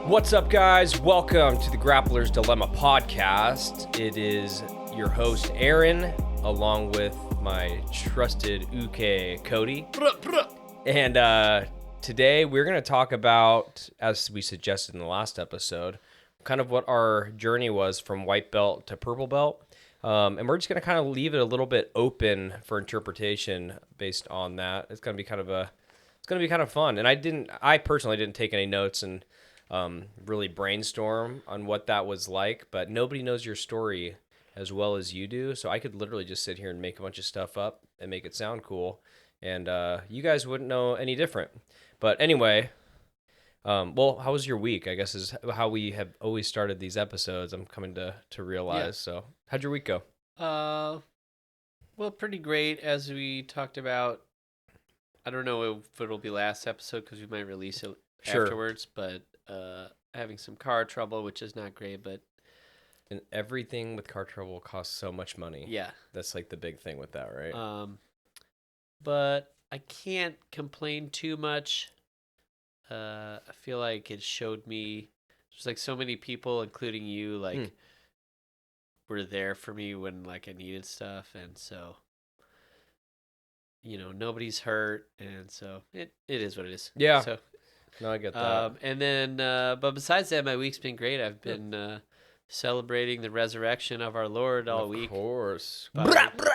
What's up, guys? Welcome to the Grappler's Dilemma podcast. It is your host, Aaron, along with my trusted uke, Cody. And today we're going to talk about, as we suggested in the last episode, kind of what our journey was from white belt to purple belt. And we're just going to kind of leave it a little bit open for interpretation based on that. It's going to be kind of fun. And I personally didn't take any notes and really brainstorm on what that was like, but nobody knows your story as well as you do. So I could literally just sit here and make a bunch of stuff up and make it sound cool. And you guys wouldn't know any different. But anyway, well, how was your week? I guess is how we have always started these episodes. I'm coming to realize. Yeah. So how'd your week go? Well, pretty great. As we talked about, I don't know if it'll be last episode because we might release it afterwards, but having some car trouble, which is not great, but and everything with car trouble costs so much money. Yeah, that's like the big thing with that, right? But I can't complain too much. I feel like it showed me there's like so many people, including you, like were there for me when like I needed stuff, and so nobody's hurt, and so it is what it is. Yeah. So. No, I get that. And then, but besides that, my week's been great. I've been celebrating the resurrection of our Lord all week. Of course.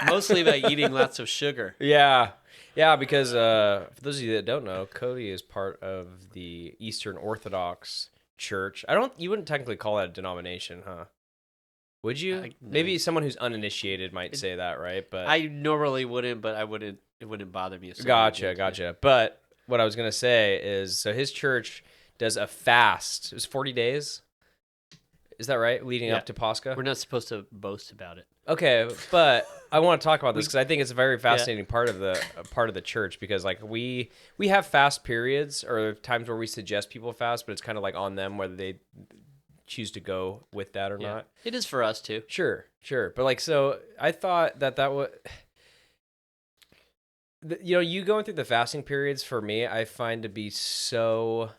Mostly by eating lots of sugar. Yeah, because for those of you that don't know, Cody is part of the Eastern Orthodox Church. You wouldn't technically call that a denomination, huh? Would you? No. Maybe someone who's uninitiated might say that, right? But I normally wouldn't, but it wouldn't bother me. If Gotcha. But what I was going to say is, so his church does a fast. It was 40 days. Is that right? Leading up to Pascha? We're not supposed to boast about it. Okay, but I want to talk about this because I think it's a very fascinating part of the church, because like we have fast periods or times where we suggest people fast, but it's kind of like on them whether they choose to go with that or not. It is for us too. Sure. But like, so I thought that was... you going through the fasting periods for me, I find to be so,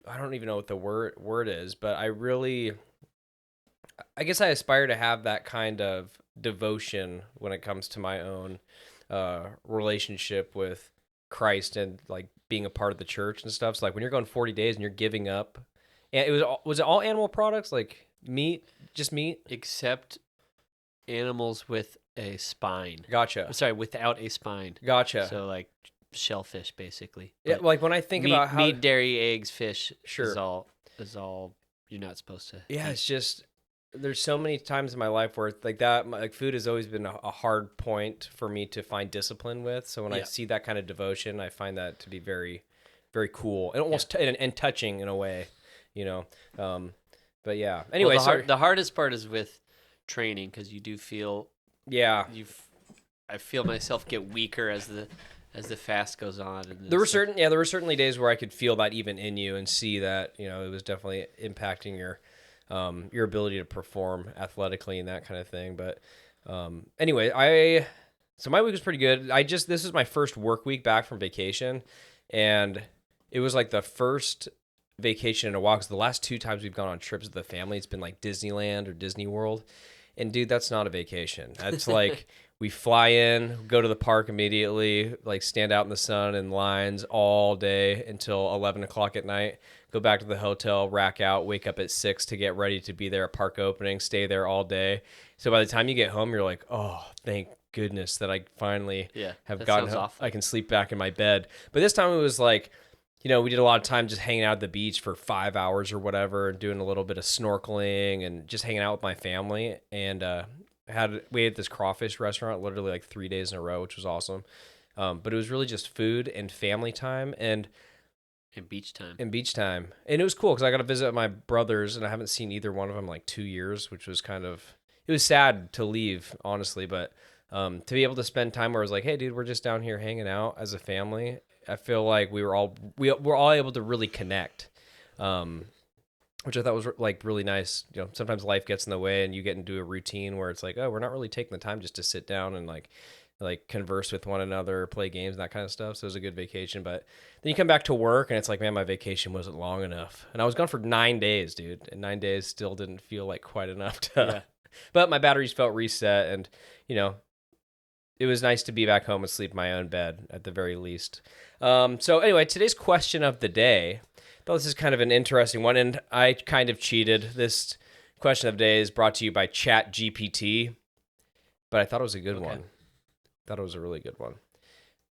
I don't even know what the word is, but I guess I aspire to have that kind of devotion when it comes to my own relationship with Christ and like being a part of the church and stuff. So like when you're going 40 days and you're giving up, and was it all animal products, like just meat? Except animals with a spine. Gotcha. Sorry, without a spine. Gotcha. So like shellfish, basically. Yeah, like when I think about how meat, dairy, eggs, fish is all you're not supposed to. Yeah, eat. It's just there's so many times in my life where like that, like food has always been a hard point for me to find discipline with. So when I see that kind of devotion, I find that to be very, very cool and almost and touching in a way, But yeah. Anyway, the hardest part is with training because you do feel. Yeah, I feel myself get weaker as the fast goes on. And there were certainly days where I could feel that even in you and see that it was definitely impacting your ability to perform athletically and that kind of thing. But anyway, so my week was pretty good. This is my first work week back from vacation, and it was like the first vacation in a while because the last 2 times we've gone on trips with the family, it's been like Disneyland or Disney World. And dude, that's not a vacation. That's like we fly in, go to the park immediately, like stand out in the sun in lines all day until 11 o'clock at night, go back to the hotel, rack out, wake up at 6 to get ready to be there at park opening, stay there all day. So by the time you get home, you're like, oh, thank goodness that I finally have gotten home. Awful. I can sleep back in my bed. But this time it was like, we did a lot of time just hanging out at the beach for 5 hours or whatever, and doing a little bit of snorkeling and just hanging out with my family. And we ate at this crawfish restaurant literally like 3 days in a row, which was awesome. But it was really just food and family time and beach time. And it was cool because I got to visit my brothers, and I haven't seen either one of them in like 2 years, which was it was sad to leave, honestly. But to be able to spend time where I was like, hey, dude, we're just down here hanging out as a family. I feel like we were all able to really connect, which I thought was like really nice. Sometimes life gets in the way and you get into a routine where it's like, oh, we're not really taking the time just to sit down and like like converse with one another, play games, and that kind of stuff. So it was a good vacation. But then you come back to work and it's like, man, my vacation wasn't long enough. And I was gone for 9 days, dude. And 9 days still didn't feel like quite enough to, Yeah. but my batteries felt reset. And, you know, it was nice to be back home and sleep in my own bed at the very least. So anyway, today's question of the day, though this is kind of an interesting one. And I kind of cheated. This question of the day is brought to you by Chat GPT, but I thought it was a good one. Thought it was a really good one.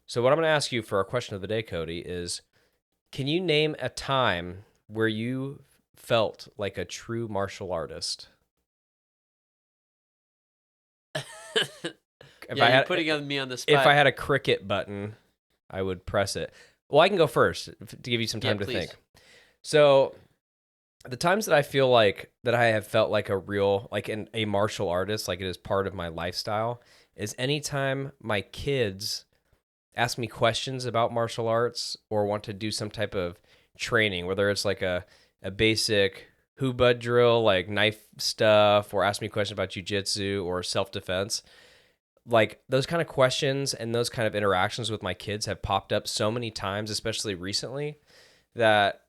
So what I'm going to ask you for our question of the day, Cody, is can you name a time where you felt like a true martial artist? You're putting me on the spot. If I had a cricket button, I would press it. Well, I can go first to give you some time to think. So the times that I feel like that I have felt like a real, like a martial artist, like it is part of my lifestyle, is anytime my kids ask me questions about martial arts or want to do some type of training, whether it's like a basic Hubud drill, like knife stuff, or ask me questions about Jiu-Jitsu or self-defense. Like those kind of questions and those kind of interactions with my kids have popped up so many times, especially recently, that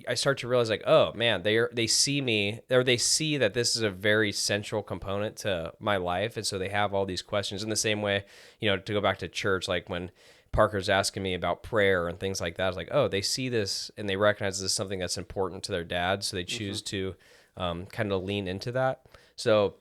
I start to realize like, oh man, they see me, or they see that this is a very central component to my life. And so they have all these questions in the same way, you know, to go back to church, like when Parker's asking me about prayer and things like that, I was like, oh, they see this and they recognize this is something that's important to their dad. So they choose to kind of lean into that. So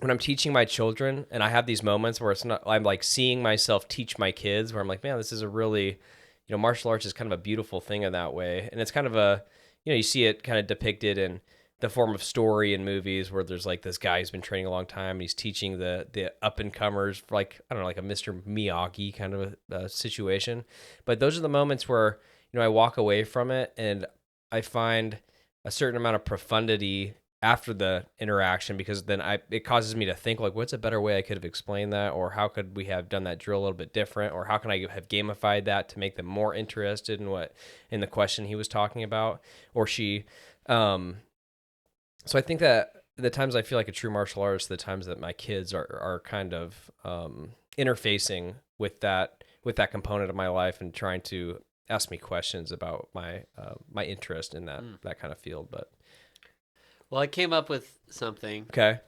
when I'm teaching my children and I have these moments where it's not, I'm like seeing myself teach my kids where I'm like, man, this is a really, you know, martial arts is kind of a beautiful thing in that way. And it's kind of a, you know, you see it kind of depicted in the form of story in movies where there's like this guy who's been training a long time and he's teaching the up and comers, like, I don't know, like a Mr. Miyagi kind of a situation. But those are the moments where, you know, I walk away from it and I find a certain amount of profundity after the interaction, because then it causes me to think like, what's a better way I could have explained that, or how could we have done that drill a little bit different, or how can I have gamified that to make them more interested in the question he was talking about or she. So I think that the times I feel like a true martial artist, the times that my kids are kind of interfacing with that component of my life and trying to ask me questions about my interest in that kind of field, but. Well, I came up with something. Okay.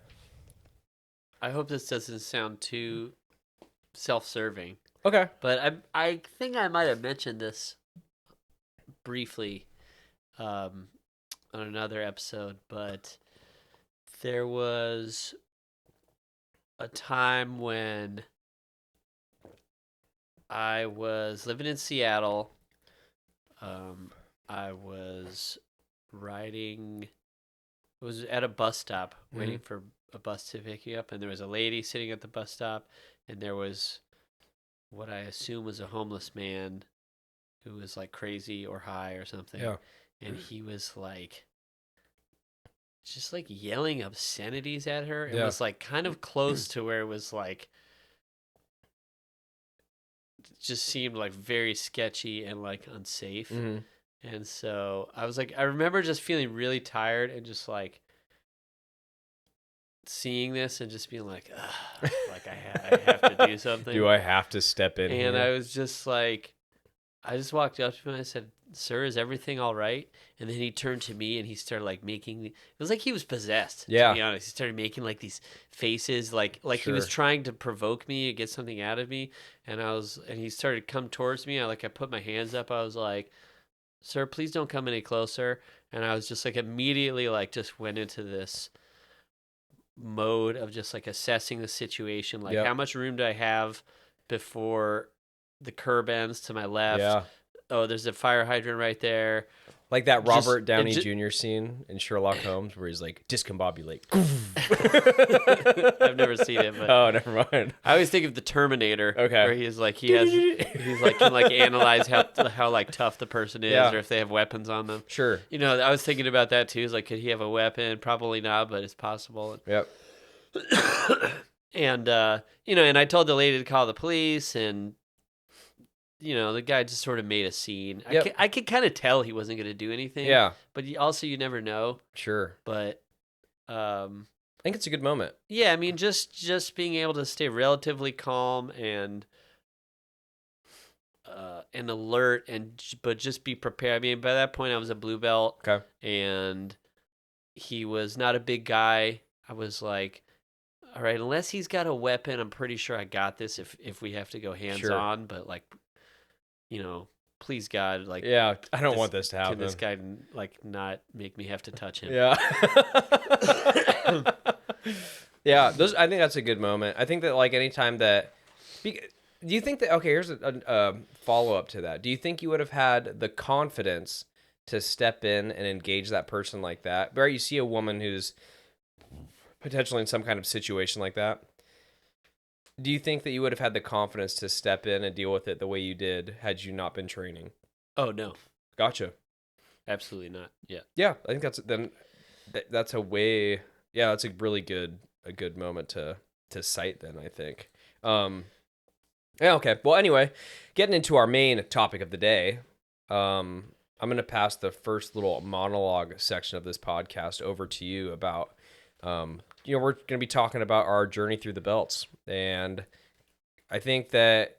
I hope this doesn't sound too self-serving. Okay. But I think I might have mentioned this briefly on another episode, but there was a time when I was living in Seattle. I was riding... I was at a bus stop waiting for a bus to pick me up, and there was a lady sitting at the bus stop, and there was what I assume was a homeless man who was like crazy or high or something. Yeah. And he was like just like yelling obscenities at her. It Yeah. was like kind of close to where it was like it just seemed like very sketchy and like unsafe. Mm-hmm. And so I was like, I remember just feeling really tired and just like seeing this and just being like, like I have to do something. Do I have to step in? And here? I was just like, I just walked up to him and I said, "Sir, is everything all right?" And then he turned to me and he started like making. It was like he was possessed. Yeah. To be honest, he started making like these faces, like he was trying to provoke me and get something out of me. And he started to come towards me. I put my hands up. I was like, "Sir, please don't come any closer." And I was just like immediately like just went into this mode of just like assessing the situation, like how much room do I have before the curb ends to my left? Yeah. Oh, there's a fire hydrant right there. Like that Robert Downey Jr. scene in Sherlock Holmes where he's like, discombobulate. I've never seen it, but oh, never mind. I always think of the Terminator. Okay. Where he's like can like analyze how like tough the person is, or if they have weapons on them. Sure. You know, I was thinking about that too. Is like, could he have a weapon? Probably not, but it's possible. Yep. And you know, and I told the lady to call the police, and you know, the guy just sort of made a scene. Yep. I could kind of tell he wasn't going to do anything. Yeah. But you never know. Sure. But think it's a good moment. Yeah, I mean, just being able to stay relatively calm and alert, but just be prepared. I mean, by that point, I was a blue belt, Okay. and he was not a big guy. I was like, all right, unless he's got a weapon, I'm pretty sure I got this. If we have to go hands Sure. on, but like, please God, like, Yeah, I don't want this to can this happen. guy like not make me have to touch him? Yeah. Yeah, I think that's a good moment. I think that like anytime that do you think that okay, here's a follow up to that. Do you think you would have had the confidence to step in and engage that person like that? Where you see a woman who's potentially in some kind of situation like that. Do you think that you would have had the confidence to step in and deal with it the way you did had you not been training? Oh no, Gotcha. absolutely not. Yeah. Yeah, I think that's a way. Yeah, that's a really good moment to cite. Then I think. Yeah. Okay. Well, anyway, getting into our main topic of the day, I'm gonna pass the first little monologue section of this podcast over to you about. We're gonna be talking about our journey through the belts, and I think that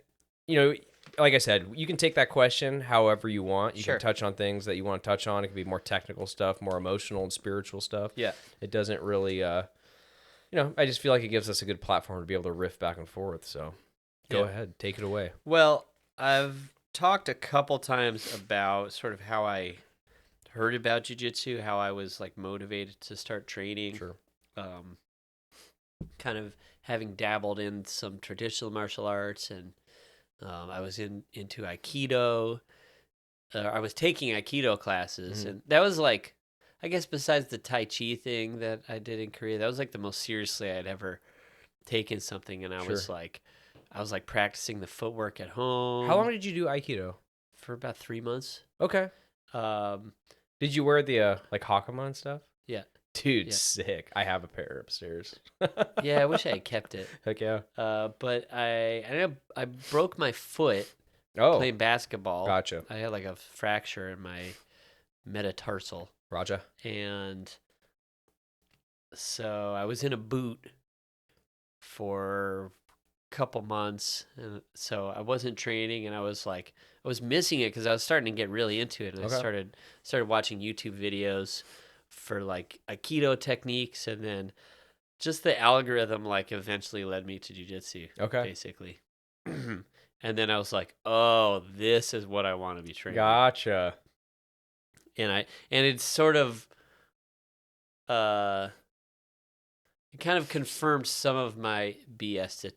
like I said, you can take that question however you want. You Sure. can touch on things that you want to touch on. It can be more technical stuff, more emotional and spiritual stuff. Yeah. It doesn't really, I just feel like it gives us a good platform to be able to riff back and forth. So go ahead, take it away. Well, I've talked a couple times about sort of how I heard about jiu-jitsu, how I was like motivated to start training. Sure. Kind of having dabbled in some traditional martial arts, and I was into Aikido. I was taking Aikido classes, and that was like, I guess besides the Tai Chi thing that I did in Korea, that was like the most seriously I'd ever taken something. And I was like practicing the footwork at home. How long did you do Aikido? For about 3 months. Okay. Um, Did you wear the like hakama and stuff? yeah. Dude, Yeah. sick. I have a pair upstairs. Yeah, I wish I had kept it. Heck yeah. But I broke my foot playing basketball. Gotcha. I had like a fracture in my metatarsal. Raja. And so I was in a boot for a couple months, and so I wasn't training, and I was missing it because I was starting to get really into it, and I started watching YouTube videos for like Aikido techniques, and then just the algorithm like eventually led me to jiu-jitsu. Okay. Basically. And then I was like, oh, this is what I want to be training. Gotcha. And it's sort of it kind of confirmed some of my BS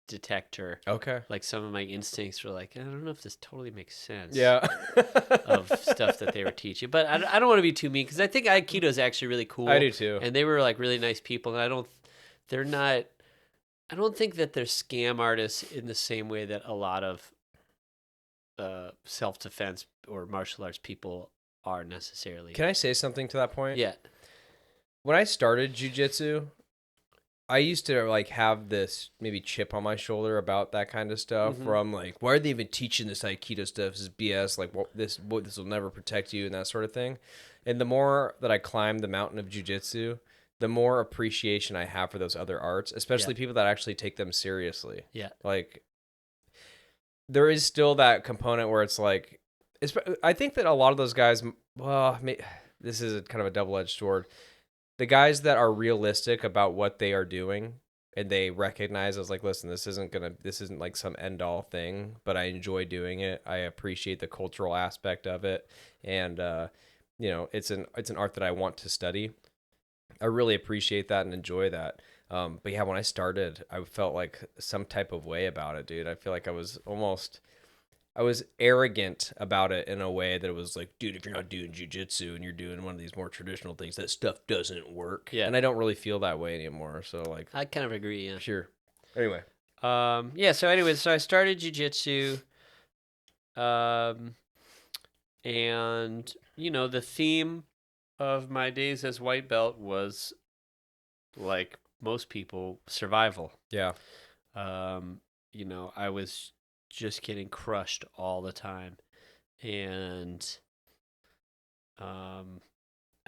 detector. Okay. Like some of my instincts were like, I don't know if this totally makes sense. Yeah. Of stuff that they were teaching. But I don't want to be too mean, because I think Aikido is actually really cool. I do too. And they were like really nice people. And I don't think that they're scam artists in the same way that a lot of self-defense or martial arts people are necessarily. Can I say something to that point? Yeah. When I started jiu-jitsu, I used to like have this maybe chip on my shoulder about that kind of stuff. Where I'm like, why are they even teaching this Aikido stuff? This is BS. Like, this will never protect you and that sort of thing. And the more that I climb the mountain of jiu-jitsu, the more appreciation I have for those other arts, especially people that actually take them seriously. Yeah. Like, there is still that component where it's like, I think that a lot of those guys, well, this is kind of a double-edged sword. The guys that are realistic about what they are doing and they recognize as like, listen, this isn't like some end all thing, but I enjoy doing it. I appreciate the cultural aspect of it. And, it's an art that I want to study. I really appreciate that and enjoy that. But yeah, when I started, I felt like some type of way about it, dude. I feel like I was arrogant about it in a way that it was like, dude, if you're not doing jiu-jitsu and you're doing one of these more traditional things, that stuff doesn't work. Yeah. And I don't really feel that way anymore. So like, I kind of agree. Yeah. sure. Anyway. Yeah. So I started jiu-jitsu. And the theme of my days as white belt was, like most people, survival. Yeah. I was just getting crushed all the time. And I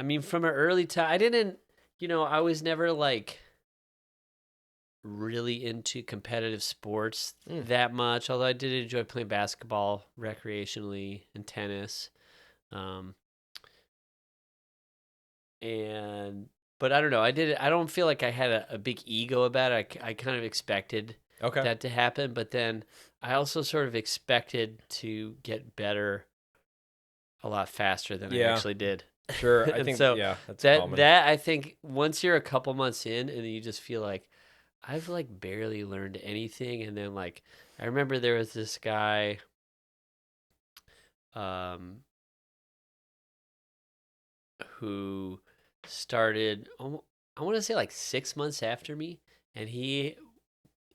mean, from an early time, I didn't, I was never like really into competitive sports that much, although I did enjoy playing basketball recreationally and tennis. Um, and but I don't know. I don't feel like I had a big ego about it. I kind of expected Okay. that to happen, but then I also sort of expected to get better a lot faster than I Yeah. actually did. Sure. I And think, so yeah, that's that common. that I think once you're a couple months in and you just feel like I've like barely learned anything, and then like I remember there was this guy um who started I want to say like 6 months after me, and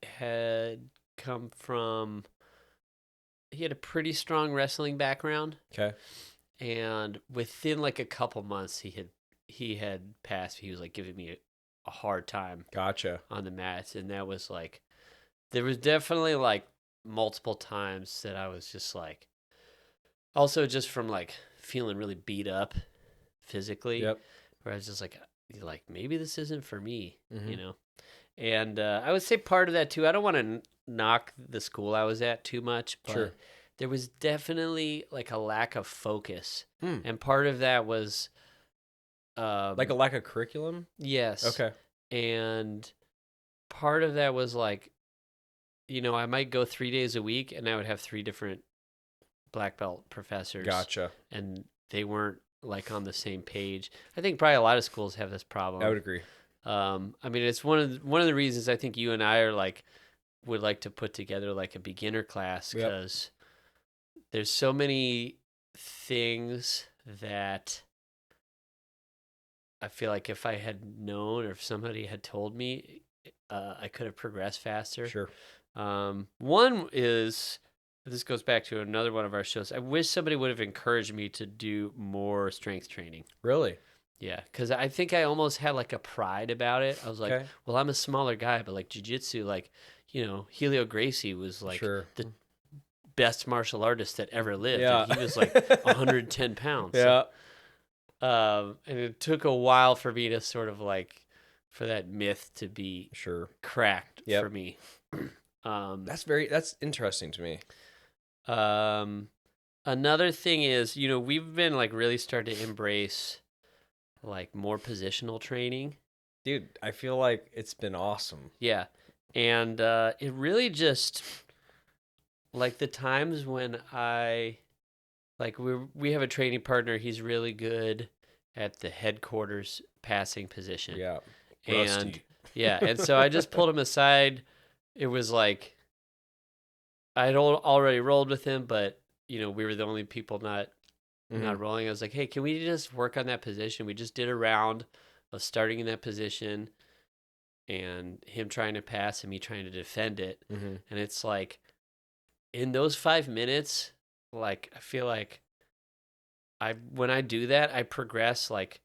had come from he had a pretty strong wrestling background, Okay. and within like a couple months he had passed. He was like giving me a hard time Gotcha. on the mats, and that was like there was definitely like multiple times that I was just like also just from like feeling really beat up physically, Yep. where I was just like maybe this isn't for me, Mm-hmm. And I would say part of that too. I don't want to knock the school I was at too much, Sure. but there was definitely like a lack of focus, Hmm. and part of that was Like a lack of curriculum? yes, Okay. and part of that was like I might go 3 days a week, and I would have three different black belt professors, Gotcha. and they weren't like on the same page. I think probably a lot of schools have this I problem. would agree. I mean, it's one of the reasons I think you and I are like would like to put together like a beginner class, Yep. because there's so many things that I feel like if I had known, or if somebody had told me, I could have progressed faster. Sure. One is this goes back to another one of our shows. I wish somebody would have encouraged me to do more strength training. Really? Yeah, because I think I almost had like a pride about it. I was like, Okay. well, I'm a smaller guy, but like jiu-jitsu, like, Helio Gracie was like Sure. the best martial artist that ever lived, Yeah. and he was like 110 pounds. Yeah. And it took a while for me to sort of like, for that myth to be Sure. cracked Yep. for me. That's interesting to me. Another thing is, we've been like really starting to embrace like more positional training. Dude, I feel like it's been awesome. Yeah. And it really just like the times when we have a training partner, he's really good at the headquarters passing position. Yeah. And Rusty. yeah, and so I just pulled him aside. It was like I'd already rolled with him, but we were the only people not rolling. I was like, hey, can we just work on that position? We just did a round of starting in that position and him trying to pass and me trying to defend it. Mm-hmm. And it's like in those 5 minutes, like I feel like when I do that, I progress like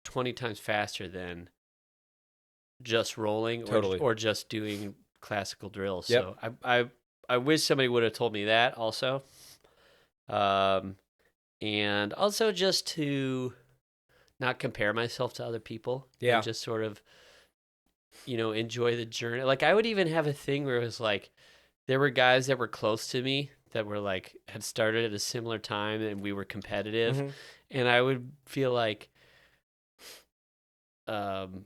20 times faster than just rolling Totally. or just doing classical drills. Yep. So I wish somebody would have told me that also. And also just to not compare myself to other people. Yeah. And just sort of, enjoy the journey. Like I would even have a thing where it was like, there were guys that were close to me that were like, had started at a similar time and we were competitive. Mm-hmm. And I would feel like, um,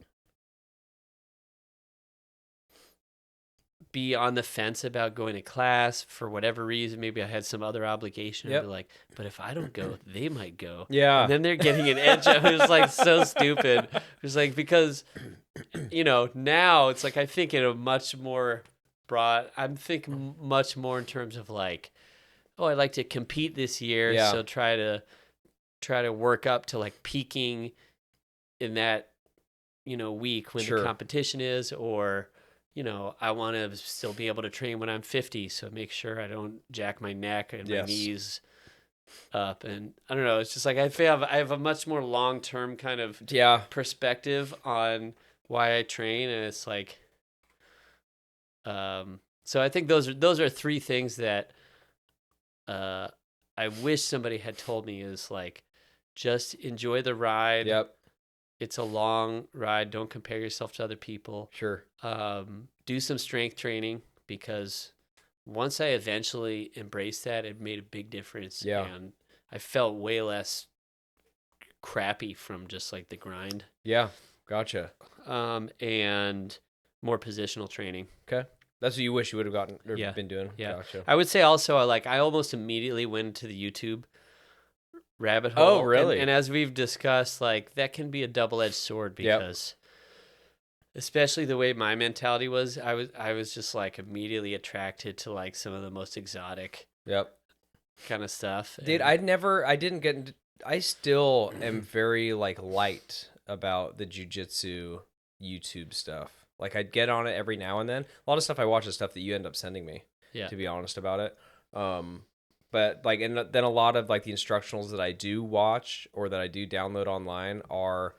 be on the fence about going to class for whatever reason. Maybe I had some other obligation. Yep. I'd be like, but if I don't go, they might go. Yeah. And then they're getting an edge. It was like so stupid. It was like, because, now it's like, I think in a much more broad, I'm thinking much more in terms of like, oh, I'd like to compete this year. Yeah. So try to work up to like peaking in that, week when Sure. the competition is, or, I want to still be able to train when I'm 50. So make sure I don't jack my neck and my knees up. And I don't know. It's just like, I feel I have a much more long-term kind of perspective on why I train. And it's like, so I think those are three things that, I wish somebody had told me, is like, just enjoy the ride. Yep. it's a long ride. Don't compare yourself to other people. Sure. Do some strength training, because once I eventually embraced that, it made a big difference. Yeah. And I felt way less crappy from just like the grind. Yeah. Gotcha. And more positional training. Okay. That's what you wish you would have gotten or Yeah. been doing. Yeah. Gotcha. I would say also, I almost immediately went to the YouTube rabbit Oh, hole. really? And as we've discussed, like, that can be a double-edged sword, because especially the way my mentality was, I was just like immediately attracted to like some of the most exotic Yep. kind of stuff. Dude, I didn't get into, I still am very like light about the jiu-jitsu YouTube stuff. Like I'd get on it every now and then. A lot of stuff I watch is stuff that you end up sending me, Yeah. to be honest about it. But like, and then a lot of like the instructionals that I do watch or that I do download online are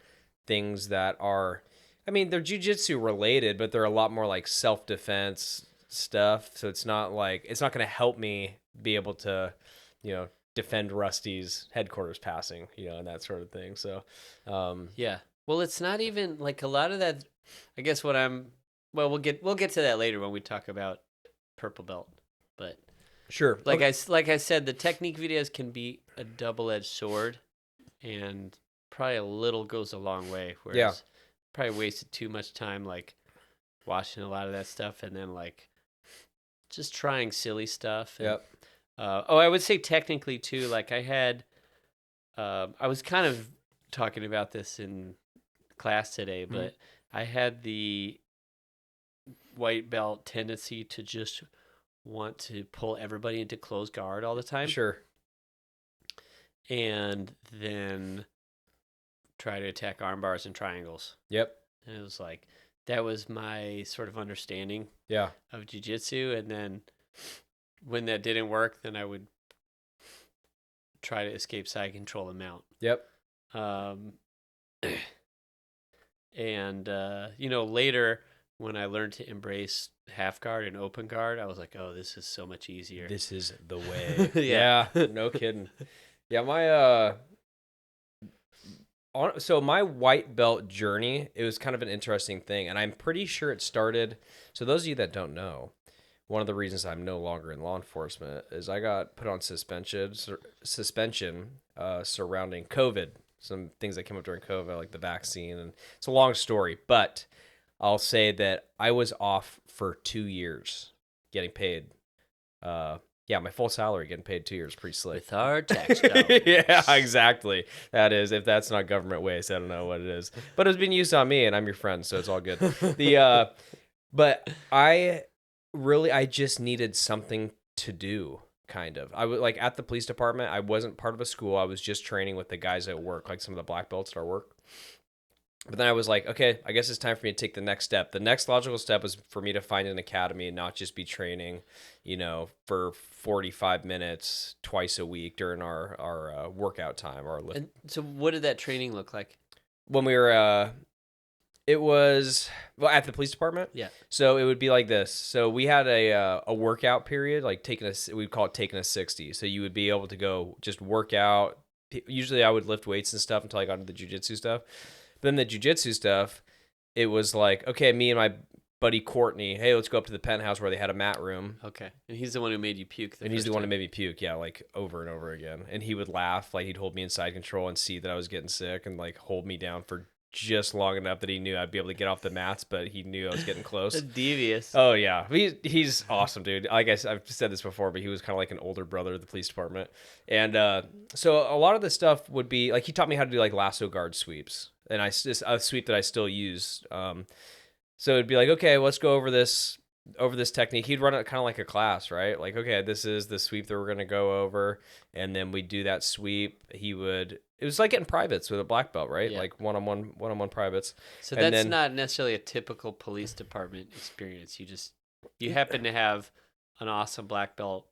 things that are, I mean, they're jiu-jitsu related, but they're a lot more like self-defense stuff. So it's not like, it's not going to help me be able to, defend Rusty's headquarters passing, and that sort of thing. So, Yeah. Well, it's not even like a lot of that. I guess well, we'll get to that later when we talk about purple belt. But sure. like I said, the technique videos can be a double-edged sword, and probably a little goes a long way. Whereas probably wasted too much time like watching a lot of that stuff, and then like just trying silly stuff. And, Yep. I would say technically too. Like I was kind of talking about this in class today, but I had the white belt tendency to just want to pull everybody into closed guard all the time. Sure. And then try to attack arm bars and triangles. Yep. And it was like, that was my sort of understanding of jiu-jitsu. And then when that didn't work, then I would try to escape side control and mount. Yep. And later when I learned to embrace half guard and open guard, I was like, oh, this is so much easier. This is the way. Yeah. No kidding. Yeah, so my white belt journey, it was kind of an interesting thing, and I'm pretty sure it started. So those of you that don't know, one of the reasons I'm no longer in law enforcement is I got put on suspension surrounding COVID. Some things that came up during COVID, like the vaccine, and it's a long story, but I'll say that I was off for 2 years getting paid. My full salary getting paid 2 years, pretty slick. With our tax dollars. Yeah, exactly. That is, if that's not government waste, I don't know what it is. But it's been used on me, and I'm your friend, so it's all good. But I just needed something to do. Kind of. I was like at the police department. I wasn't part of a school. I was just training with the guys at work, like some of the black belts at our work. But then I was like, okay, I guess it's time for me to take the next step. The next logical step was for me to find an academy and not just be training, for 45 minutes twice a week during our workout time or lift. And so what did that training look like? When we were it was at the police department. Yeah. So it would be like this. So we had a workout period, like we'd call it taking a 60. So you would be able to go just work out. Usually I would lift weights and stuff until I got into the jiu-jitsu stuff. But then the jiu-jitsu stuff, it was like, okay, me and my buddy Courtney, hey, let's go up to the penthouse where they had a mat room. Okay. And he's the one who made you puke. And he's the one who made me puke, yeah, like over and over again. And he would laugh, like he'd hold me in side control and see that I was getting sick and like hold me down for just long enough that he knew I'd be able to get off the mats, but he knew I was getting close. Devious. Oh yeah, he's awesome, dude. Like I've said this before, but he was kind of like an older brother of the police department. And so a lot of the stuff would be like he taught me how to do like lasso guard sweeps, and a sweep that I still use. So it'd be like, okay, let's go over this technique. He'd run it kind of like a class, right? Like, okay, this is the sweep that we're gonna go over, and then we do that sweep. It was like getting privates with a black belt, right? Yeah. Like one-on-one privates. So that's not necessarily a typical police department experience. You happen to have an awesome black belt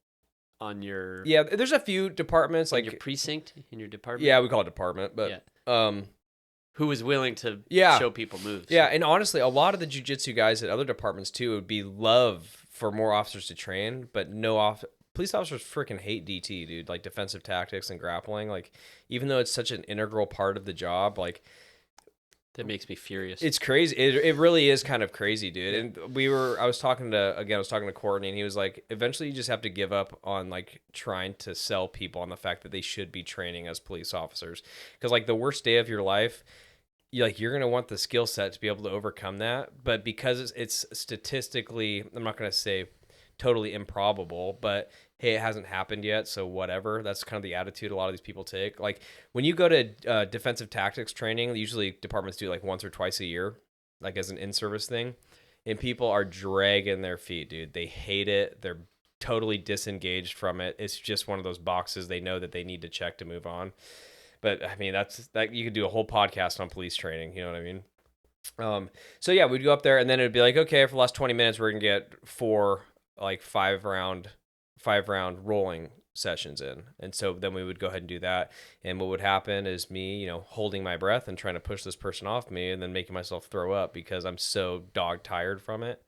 on your there's a few departments like your precinct in your department. Yeah, we call it department, but who was willing to show people moves. Yeah, and honestly, a lot of the jiu-jitsu guys at other departments too would be love for more officers to train, but police officers freaking hate DT, dude, like defensive tactics and grappling. Like, even though it's such an integral part of the job, like That makes me furious. It's crazy. It really is kind of crazy, dude. And I was talking to Courtney, and he was like, eventually you just have to give up on like trying to sell people on the fact that they should be training as police officers. Because like the worst day of your life, you're going to want the skill set to be able to overcome that. But because it's statistically, I'm not going to say totally improbable, but hey, it hasn't happened yet, so whatever. That's kind of the attitude a lot of these people take. Like when you go to defensive tactics training, usually departments do like once or twice a year, like as an in-service thing, and people are dragging their feet, dude. They hate it. They're totally disengaged from it. It's just one of those boxes they know that they need to check to move on. But I mean, that you could do a whole podcast on police training. You know what I mean? So yeah, we'd go up there, and then it'd be like, okay, for the last 20 minutes, we're gonna get 4 like 5 round rolling sessions in. And so then we would go ahead and do that. And what would happen is me, holding my breath and trying to push this person off me, and then making myself throw up because I'm so dog tired from it.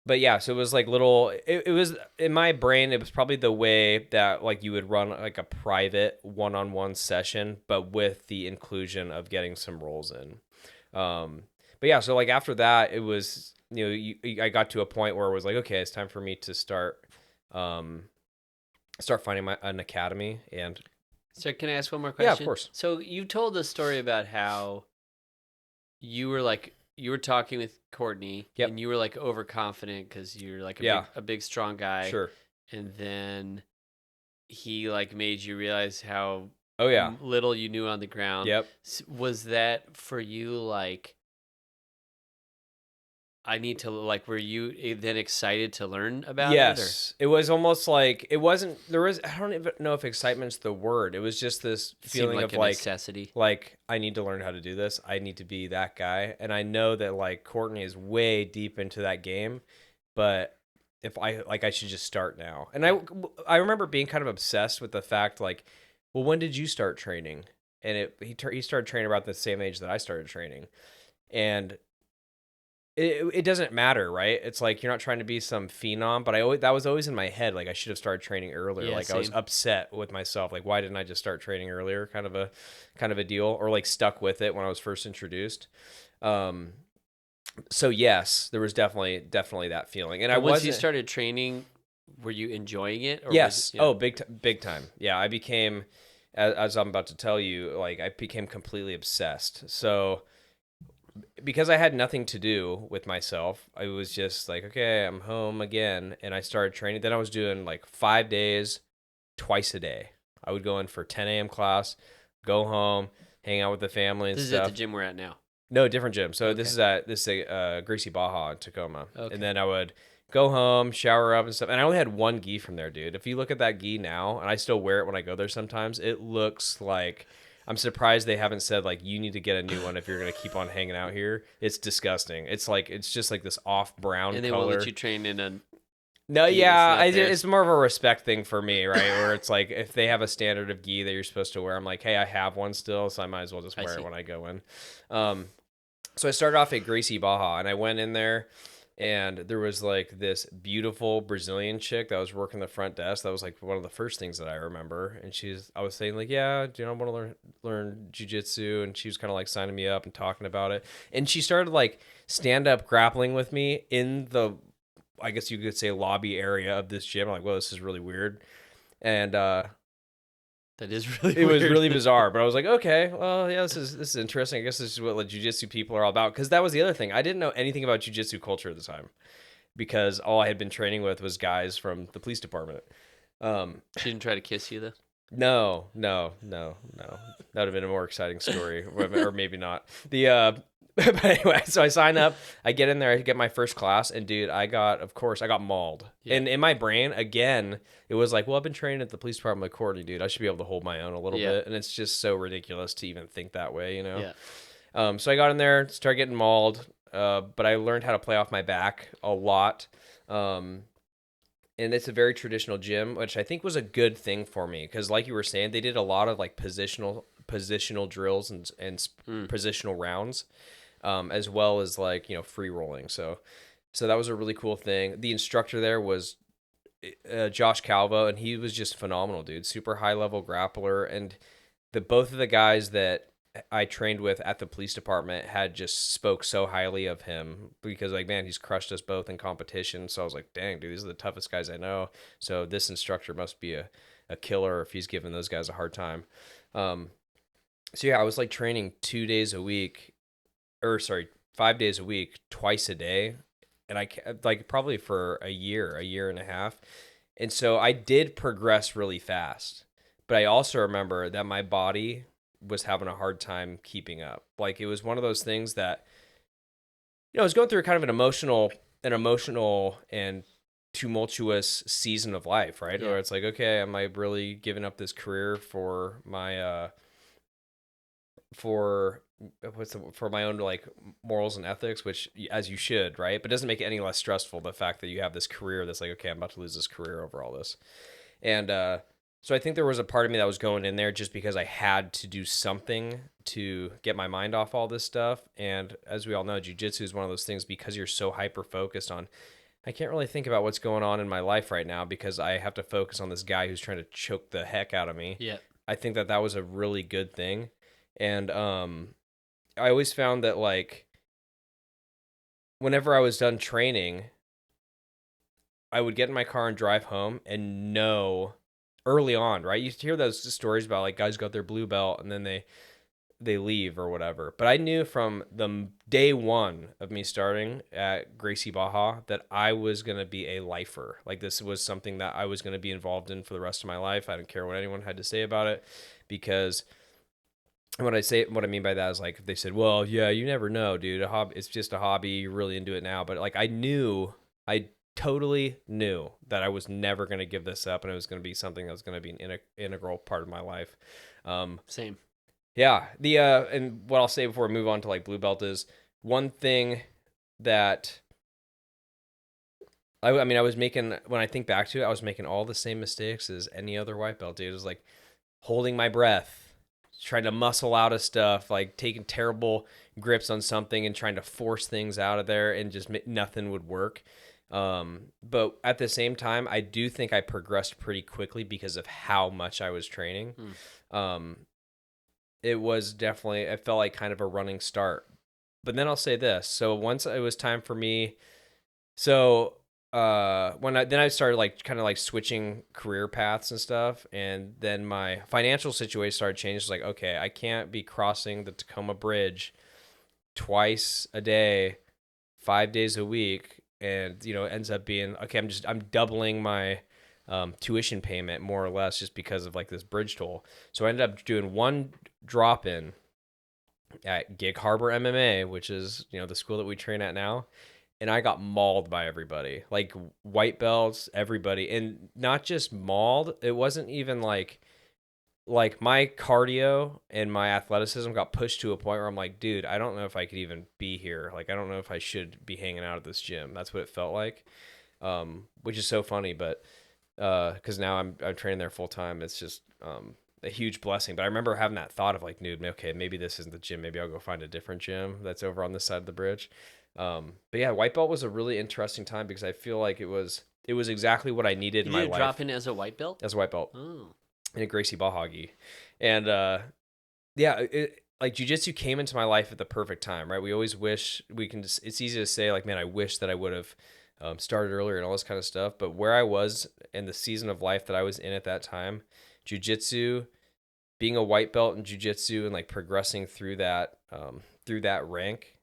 But yeah, so it was like it was in my brain, it was probably the way that like you would run like a private one-on-one session, but with the inclusion of getting some rolls in. But yeah, so like after that, it was, I got to a point where it was like, okay, it's time for me to start finding an academy. And So can I ask one more question? Yeah, of course. So you told the story about how you were talking with Courtney, Yep. and you were like overconfident because you're like a big strong guy. Sure. And then he like made you realize how yeah, little you knew on the ground. Yep. Was that for you like, I need to like, were you then excited to learn about it? Yes. It was almost like I don't even know if excitement's the word. It was just this feeling like of a like necessity. Like I need to learn how to do this. I need to be that guy. And I know that like Courtney is way deep into that game, but if I should just start now. And I remember being kind of obsessed with the fact like, well, when did you start training? And he started training about the same age that I started training. And it doesn't matter, right? It's like you're not trying to be some phenom, but that was always in my head. Like I should have started training earlier. Yeah, like same. I was upset with myself. Like why didn't I just start training earlier? Kind of a deal, or like stuck with it when I was first introduced. So yes, there was definitely that feeling. And once you started training, were you enjoying it? Or yes. Was Big time. Yeah, I became, as I'm about to tell you, like I became completely obsessed. So because I had nothing to do with myself, I was just like, okay, I'm home again. And I started training. Then I was doing like 5 days, twice a day. I would go in for 10 a.m. class, go home, hang out with the family and this stuff. is at the gym we're at now. No, different gym. So Okay. this is Gracie Baja in Tacoma. Okay. And then I would go home, shower up and stuff. And I only had one gi from there, dude. If you look at that gi now, and I still wear it when I go there sometimes, it looks like, I'm surprised they haven't said like you need to get a new one if you're gonna keep on hanging out here. It's disgusting. It's just like this off brown And they color. won't let you train in a No, gi yeah, that's not theirs. it's more of a respect thing for me, right? Where it's like if they have a standard of gi that you're supposed to wear, I'm like, hey, I have one still, so I might as well just wear it when I go in. So I started off at Gracie Baja, and I went in there, and there was like this beautiful Brazilian chick that was working the front desk. That was like one of the first things that I remember. And I was saying like, yeah, do you know, I want to learn jiu-jitsu? And she was kind of like signing me up and talking about it. And she started like stand up grappling with me in the, I guess you could say, lobby area of this gym. I'm like, whoa, this is really weird. And that is really it weird. was really bizarre, but I was like, okay, well, yeah, this is interesting. I guess this is what like jiu-jitsu people are all about. Because that was the other thing. I didn't know anything about jiu-jitsu culture at the time, because all I had been training with was guys from the police department. She didn't try to kiss you though? No. That would have been a more exciting story, or maybe not. But anyway, so I sign up, I get in there, I get my first class, and dude, I got mauled. Yeah. And in my brain, again, it was like, well, I've been training at the police department with Courtney, dude. I should be able to hold my own a little bit. And it's just so ridiculous to even think that way, you know? Yeah. So I got in there, started getting mauled, but I learned how to play off my back a lot. And it's a very traditional gym, which I think was a good thing for me, because like you were saying, they did a lot of like positional drills and positional rounds. As well as like, free rolling. So that was a really cool thing. The instructor there was Josh Calvo, and he was just phenomenal, dude. Super high level grappler. And both of the guys that I trained with at the police department had just spoke so highly of him because like, man, he's crushed us both in competition. So I was like, dang, dude, these are the toughest guys I know. So this instructor must be a killer if he's giving those guys a hard time. Um, so yeah, I was like training 2 days a week, or sorry, 5 days a week, twice a day. And like probably for a year and a half. And so I did progress really fast. But I also remember that my body was having a hard time keeping up. Like it was one of those things that, I was going through kind of an emotional and tumultuous season of life, right? Yeah. Or it's like, okay, am I really giving up this career for my for for my own like morals and ethics, which as you should, right? But it doesn't make it any less stressful the fact that you have this career that's like, okay, I'm about to lose this career over all this. And so I think there was a part of me that was going in there just because I had to do something to get my mind off all this stuff. And as we all know, jiu-jitsu is one of those things because you're so hyper focused on, I can't really think about what's going on in my life right now because I have to focus on this guy who's trying to choke the heck out of me. Yeah. I think that was a really good thing. And I always found that like whenever I was done training, I would get in my car and drive home and know early on, right? You hear those stories about like guys got their blue belt and then they leave or whatever. But I knew from the day one of me starting at Gracie Baja that I was going to be a lifer. Like this was something that I was going to be involved in for the rest of my life. I didn't care what anyone had to say about it because what I mean by that is like if they said, well, yeah, you never know, dude. A hobby, it's just a hobby. You're really into it now. But like I totally knew that I was never going to give this up and it was going to be something that was going to be an integral part of my life. Same. Yeah. And what I'll say before we move on to like blue belt is one thing that I mean, I was making, when I think back to it, I was making all the same mistakes as any other white belt, dude. It was like holding my breath, trying to muscle out of stuff, like taking terrible grips on something and trying to force things out of there and just nothing would work. But at the same time, I do think I progressed pretty quickly because of how much I was training. It was definitely, it felt like kind of a running start. But then I'll say this. So once it was time for me, so then I started like kind of like switching career paths and stuff, and then my financial situation started changing. It's like, okay, I can't be crossing the Tacoma Bridge twice a day, 5 days a week, and it ends up being okay. I'm doubling my tuition payment more or less just because of like this bridge toll. So I ended up doing one drop in at Gig Harbor MMA, which is the school that we train at now, and I got mauled by everybody, like white belts, everybody, and not just mauled. It wasn't even like my cardio and my athleticism got pushed to a point where I'm like, dude, I don't know if I could even be here. Like, I don't know if I should be hanging out at this gym. That's what it felt like, which is so funny. But because now I'm training there full time, it's just a huge blessing. But I remember having that thought of like, dude, okay, maybe this isn't the gym. Maybe I'll go find a different gym that's over on this side of the bridge. But yeah, white belt was a really interesting time because I feel like it was exactly what I needed You in my did life. drop in as a white belt? As a white belt. Oh. In a Gracie Bahagi. And yeah, like jiu-jitsu came into my life at the perfect time, right? We always wish it's easy to say like, man, I wish that I would have started earlier and all this kind of stuff. But where I was in the season of life that I was in at that time, jiu-jitsu, being a white belt in jiu-jitsu and like progressing through that rank,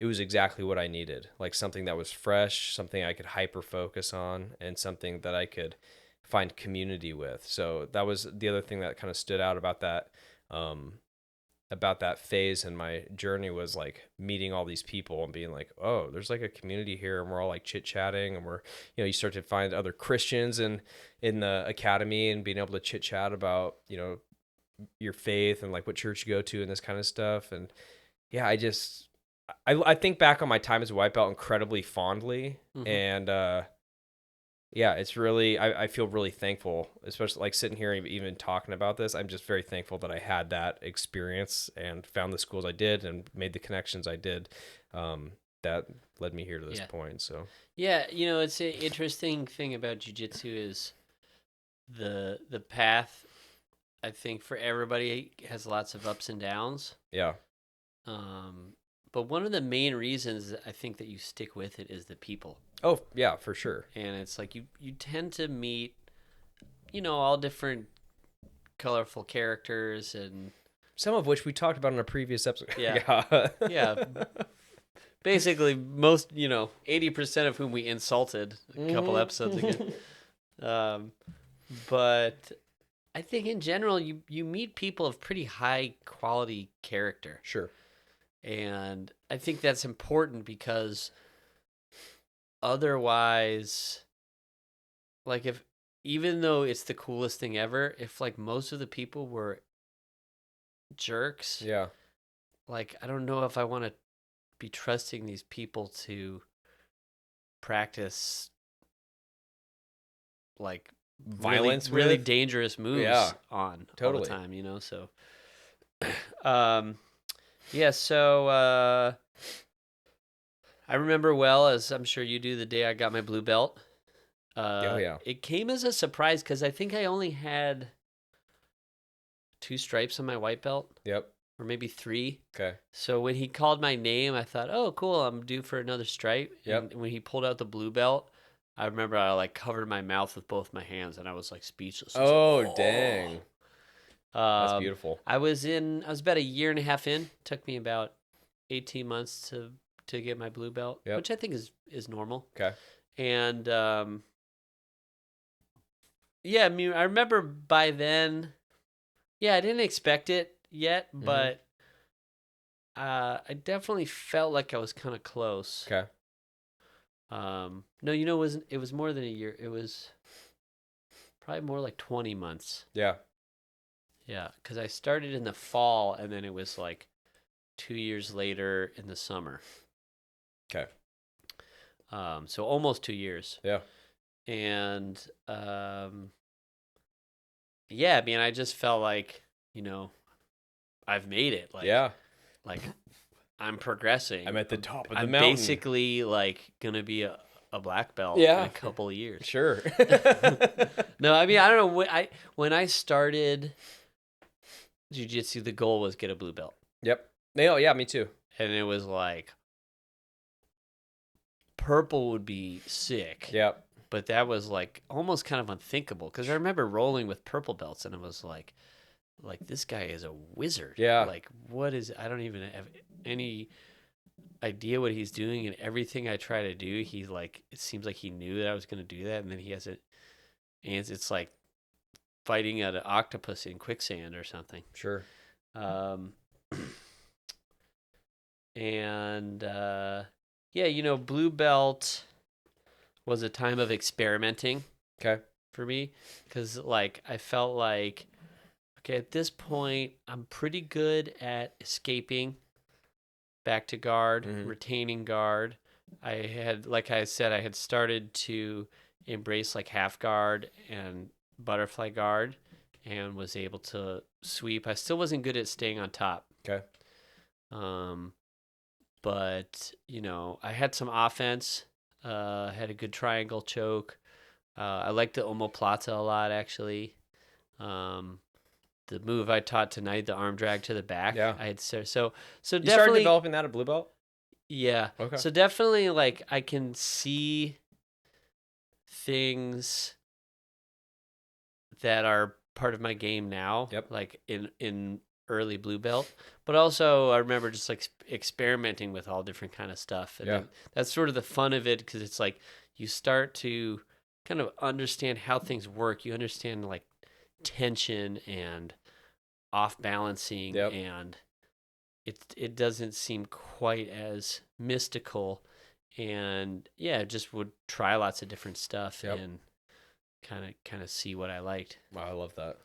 it was exactly what I needed. Like something that was fresh, something I could hyper focus on, and something that I could find community with. So that was the other thing that kind of stood out about that phase in my journey was like meeting all these people and being like, oh, there's like a community here, and we're all like chit chatting, and we're you start to find other Christians in the academy and being able to chit chat about your faith and like what church you go to and this kind of stuff. And yeah, I think back on my time as a white belt incredibly fondly. And yeah, it's really, I feel really thankful, especially like sitting here and even talking about this. I'm just very thankful that I had that experience and found the schools I did and made the connections I did that led me here to this point. So yeah, it's an interesting thing about jiu-jitsu is the path I think for everybody it has lots of ups and downs. Yeah. But one of the main reasons I think that you stick with it is the people. Oh, yeah, for sure. And it's like you tend to meet, all different colorful characters and Some of which we talked about in a previous episode. yeah. Yeah. Basically most, 80% of whom we insulted a couple episodes ago. But I think in general you meet people of pretty high quality character. Sure. And I think that's important because otherwise, like, if even though it's the coolest thing ever, if like most of the people were jerks, Yeah. like I don't know if I want to be trusting these people to practice like Violence really with? dangerous moves Yeah, on totally. all the time, so yeah, so I remember well, as I'm sure you do, the day I got my blue belt. Oh, yeah. It came as a surprise because I think I only had 2 stripes on my white belt, Yep. or maybe 3. Okay. So when he called my name, I thought, "Oh, cool, I'm due for another stripe." Yep. And when he pulled out the blue belt, I remember I like covered my mouth with both my hands, and I was like speechless. I was Oh, like, dang. That's beautiful. I was about a year and a half in. Took me about 18 months to get my blue belt, Yep. which I think is normal. Okay. And yeah, I mean, I remember by then, yeah, I didn't expect it yet, but I definitely felt like I was kind of close. Okay. No, it was more than a year. It was probably more like 20 months. Yeah. Yeah, because I started in the fall, and then it was like 2 years later in the summer. Okay. So almost 2 years. Yeah. And yeah, I mean, I just felt like, I've made it. Like, Yeah. like I'm progressing. I'm at the top of the I'm mountain. basically like gonna be a black belt Yeah. in a couple of years. Sure. No, I mean, I don't know. When I started jiu-jitsu, the goal was get a blue belt. Yep. No, yeah, me too. And it was like purple would be sick. Yep. But that was like almost kind of unthinkable because I remember rolling with purple belts and it was like this guy is a wizard. Yeah. Like what is I don't even have any idea what he's doing, and everything I try to do, he's like it seems like he knew that I was going to do that, and then he has it, and it's like fighting an octopus in quicksand or something. Sure. And yeah, blue belt was a time of experimenting. Okay. For me, because like I felt like, okay, at this point I'm pretty good at escaping back to guard, retaining guard. I had, like I said, I had started to embrace like half guard and butterfly guard, and was able to sweep. I still wasn't good at staying on top. Okay. But I had some offense. Had a good triangle choke. I liked the omoplata a lot, actually. The move I taught tonight, the arm drag to the back. Yeah. I had so You definitely started developing that at blue belt? Yeah. Okay. So definitely, like, I can see things that are part of my game now. Yep. Like in early blue belt, but also I remember just like experimenting with all different kind of stuff. And Yeah. that's sort of the fun of it, because it's like you start to kind of understand how things work. You understand like tension and off balancing, Yep. and it doesn't seem quite as mystical. And yeah, just would try lots of different stuff. Yep. And kind of see what I liked. Wow, I love that.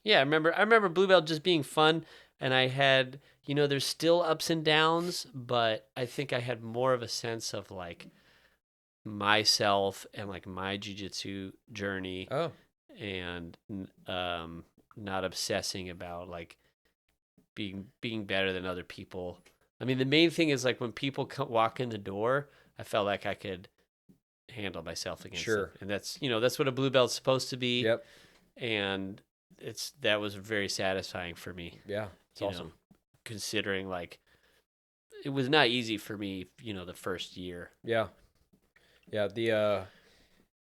Yeah, I remember blue belt just being fun, and I had, there's still ups and downs, but I think I had more of a sense of like myself and like my jiu-jitsu journey. Oh. And not obsessing about like being better than other people. I mean, the main thing is like when people walk in the door, I felt like I could handle myself against them. And that's what a blue belt's supposed to be. Yep. and that was very satisfying for me. Yeah, it's You awesome. know, considering like it was not easy for me, the first year. Yeah, yeah.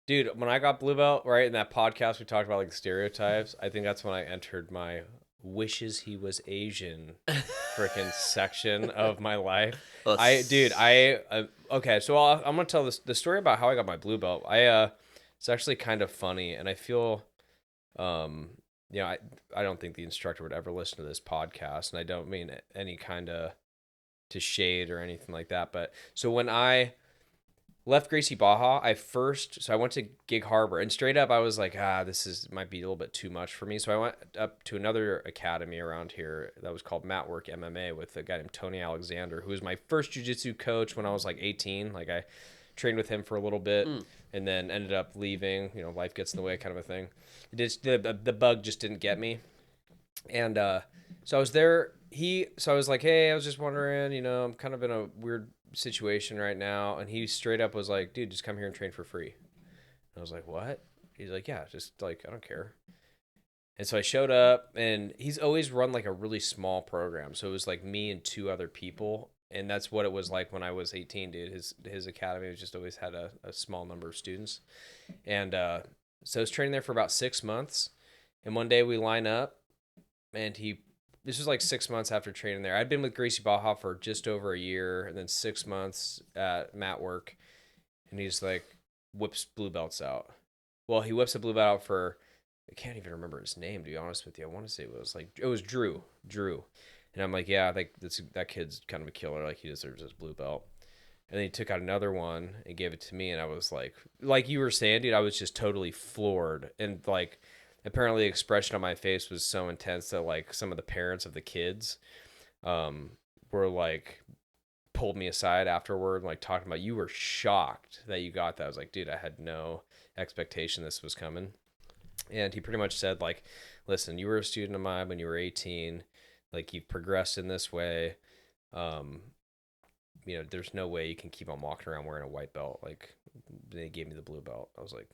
Dude, when I got blue belt, right, in that podcast we talked about like stereotypes, I think that's when I entered my wishes he was Asian freaking section of my life. Well, Okay, so I'm gonna tell the story about how I got my blue belt. It's actually kind of funny, and I feel, um, I don't think the instructor would ever listen to this podcast, and I don't mean any kind of to shade or anything like that. But so when I left Gracie Baja, I went to Gig Harbor, and straight up I was like, might be a little bit too much for me. So I went up to another academy around here that was called Mat Work MMA with a guy named Tony Alexander, who was my first jiu-jitsu coach when I was like 18. Like I trained with him for a little bit and then ended up leaving, life gets in the way kind of a thing. The bug just didn't get me. And so I was there. So I was like, hey, I was just wondering, I'm kind of in a weird situation right now. And he straight up was like, dude, just come here and train for free. And I was like, what? He's like, yeah, just like, I don't care. And so I showed up, and he's always run like a really small program. So it was like me and two other people. And that's what it was like when I was 18, dude. His academy was just always had a small number of students. And so I was training there for about 6 months. And one day we line up, and this was like 6 months after training there. I'd been with Gracie Baja for just over a year, and then 6 months at Mat Work, and he's like whips blue belts out. Well, he whips a blue belt out for, I can't even remember his name, to be honest with you. I want to say it was Drew, and I'm like, yeah, I think that kid's kind of a killer. Like he deserves his blue belt. And then he took out another one and gave it to me, and I was like you were saying, dude, I was just totally floored, and like apparently the expression on my face was so intense that like some of the parents of the kids were like pulled me aside afterward and like talking about, you were shocked that you got that. I was like, dude, I had no expectation this was coming. And he pretty much said like, listen, you were a student of mine when you were 18, like you've progressed in this way. There's no way you can keep on walking around wearing a white belt. Like they gave me the blue belt. I was like,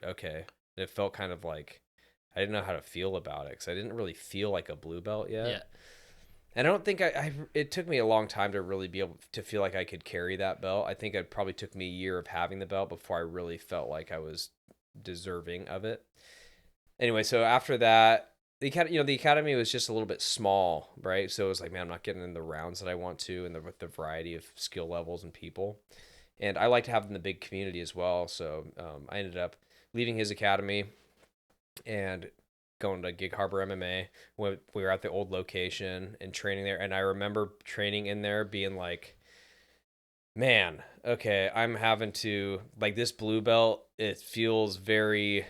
okay. It felt kind of like I didn't know how to feel about it because I didn't really feel like a blue belt yet. Yeah. And I don't think it took me a long time to really be able to feel like I could carry that belt. I think it probably took me a year of having the belt before I really felt like I was deserving of it. Anyway, so after that, the academy was just a little bit small, right? So it was like, man, I'm not getting in the rounds that I want to, and with the variety of skill levels and people. And I like to have in the big community as well. So I ended up leaving his academy and going to Gig Harbor MMA when we were at the old location and training there. And I remember training in there being like, man, okay, I'm having to, like, this blue belt, it feels very,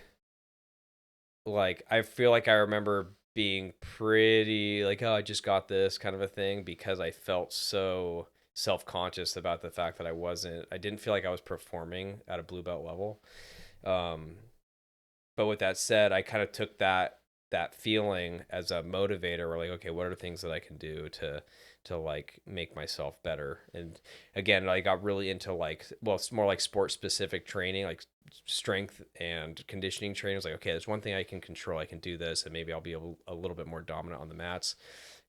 like, I feel like I remember being pretty, like, oh, I just got this kind of a thing because I felt so self-conscious about the fact that I didn't feel like I was performing at a blue belt level. But with that said, I kind of took that feeling as a motivator. We're like, okay, what are the things that I can do to like make myself better? And again, I got really into it's more like sport specific training, like strength and conditioning training. I was like, okay, there's one thing I can control. I can do this, and maybe I'll be a little bit more dominant on the mats.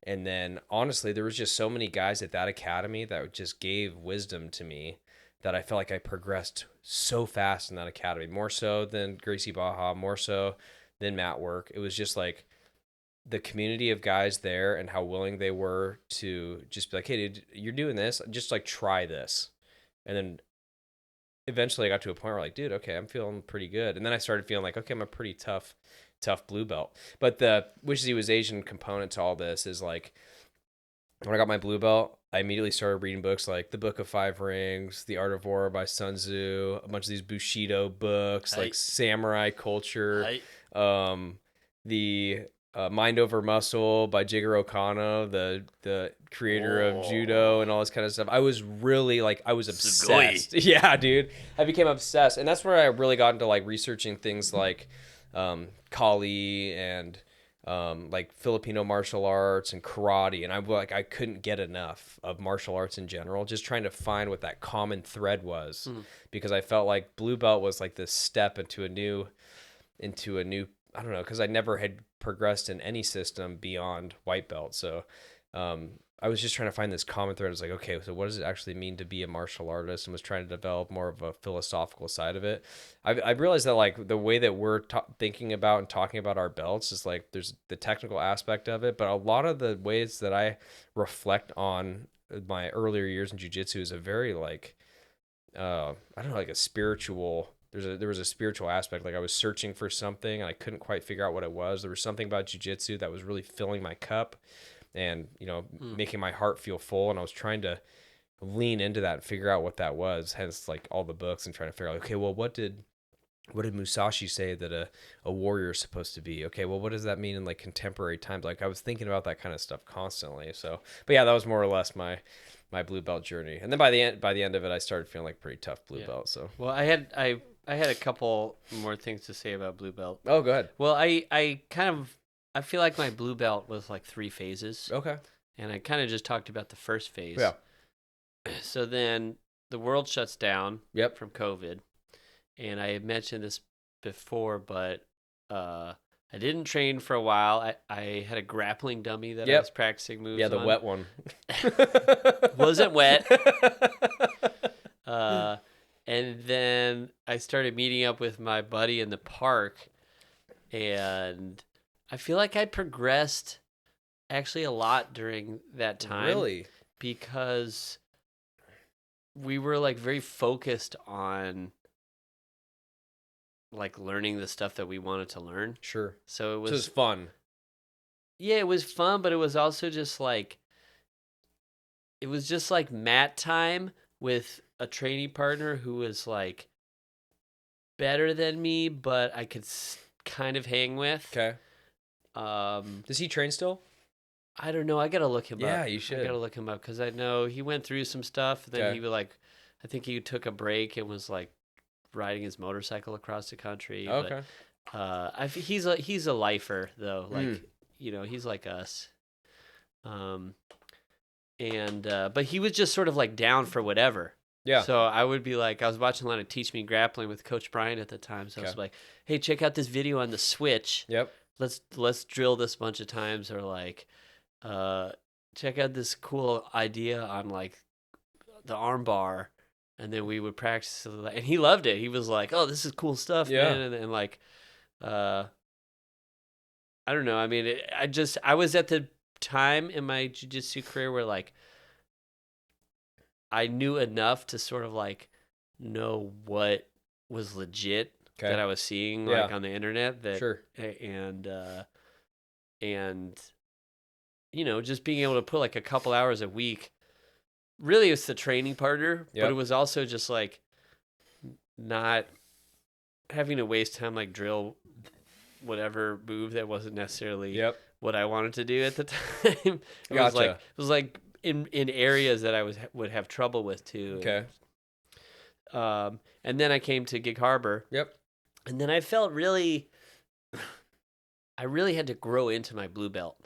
And then honestly, there was just so many guys at that academy that just gave wisdom to me that I felt like I progressed so fast in that academy, more so than Gracie Baja, more so than Mat Work. It was just like the community of guys there and how willing they were to just be like, hey, dude, you're doing this, just like try this. And then eventually I got to a point where like, dude, okay, I'm feeling pretty good. And then I started feeling like, okay, I'm a pretty tough blue belt. But the wishes he was Asian component to all this is like, when I got my blue belt, I immediately started reading books like The Book of Five Rings, The Art of War by Sun Tzu, a bunch of these Bushido books, like samurai culture, the Mind Over Muscle by Jigoro Kano, the creator of judo and all this kind of stuff. I was really I was obsessed. Sugoi. Yeah, dude. I became obsessed. And that's where I really got into like researching things like Kali and like Filipino martial arts and karate, and I couldn't get enough of martial arts in general, just trying to find what that common thread was, because I felt like blue belt was like this step into a new I don't know, because I never had progressed in any system beyond white belt. So I was just trying to find this common thread. I was like, okay, so what does it actually mean to be a martial artist? And was trying to develop more of a philosophical side of it. I've realized that like the way that we're thinking about and talking about our belts is like there's the technical aspect of it, but a lot of the ways that I reflect on my earlier years in jiu-jitsu is a very like I don't know, like a spiritual. There was a spiritual aspect. Like I was searching for something and I couldn't quite figure out what it was. There was something about jiu-jitsu that was really filling my cup and, you know, making my heart feel full. And I was trying to lean into that and figure out what that was. Hence like all the books and trying to figure out, okay, well, what did Musashi say that a warrior is supposed to be? Okay, well, what does that mean in like contemporary times? Like I was thinking about that kind of stuff constantly. So, but yeah, that was more or less my blue belt journey. And then by the end of it, I started feeling like pretty tough blue belt. So, well, I had a couple more things to say about blue belt. oh, go ahead. Well, I feel like my blue belt was like 3 phases. Okay. And I kind of just talked about the first phase. Yeah. So then the world shuts down Yep. from COVID. And I had mentioned this before, but I didn't train for a while. I had a grappling dummy that I was practicing moves on. Yeah, the wet one. Wasn't wet. And then I started meeting up with my buddy in the park, and I feel like I progressed actually a lot during that time. Really? Because we were like very focused on like learning the stuff that we wanted to learn. Sure. So it was fun. Yeah, it was fun, but it was also just like mat time with a training partner who was like better than me, but I could kind of hang with. Okay. Does he train still? I don't know. I gotta look him up. Yeah, you should. I gotta look him up because I know he went through some stuff. And then he was like, I think he took a break and was like riding his motorcycle across the country. Okay. But he's a lifer though. Like you know, he's like us. But he was just sort of like down for whatever. Yeah. So I would be like, I was watching a lot of Teach Me Grappling with Coach Brian at the time. So I was like, hey, check out this video on the switch. Yep. Let's drill this a bunch of times, or like, check out this cool idea on like the arm bar, and then we would practice. And he loved it. He was like, oh, this is cool stuff, man. And like, I don't know. I mean, I was at the time in my jiu-jitsu career where like I knew enough to sort of like know what was legit that I was seeing like on the internet that and you know, just being able to put like a couple hours a week. Really, it's the training partner, but it was also just like not having to waste time like drill whatever move that wasn't necessarily what I wanted to do at the time. It was like in areas that I would have trouble with too. Okay. And then I came to Gig Harbor. Yep. And then I felt I really had to grow into my blue belt.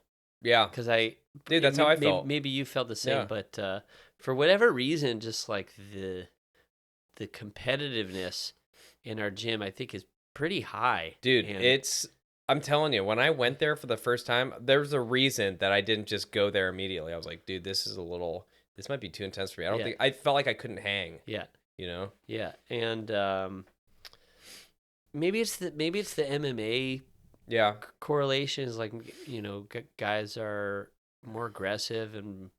Yeah. Because that's how I felt. Maybe you felt the same, but for whatever reason, just like the competitiveness in our gym, I think is pretty high. Dude, I'm telling you, when I went there for the first time, there was a reason that I didn't just go there immediately. I was like, dude, this might be too intense for me. I felt like I couldn't hang. Yeah. You know? Yeah. And maybe it's the MMA correlation is like, you know, guys are more aggressive and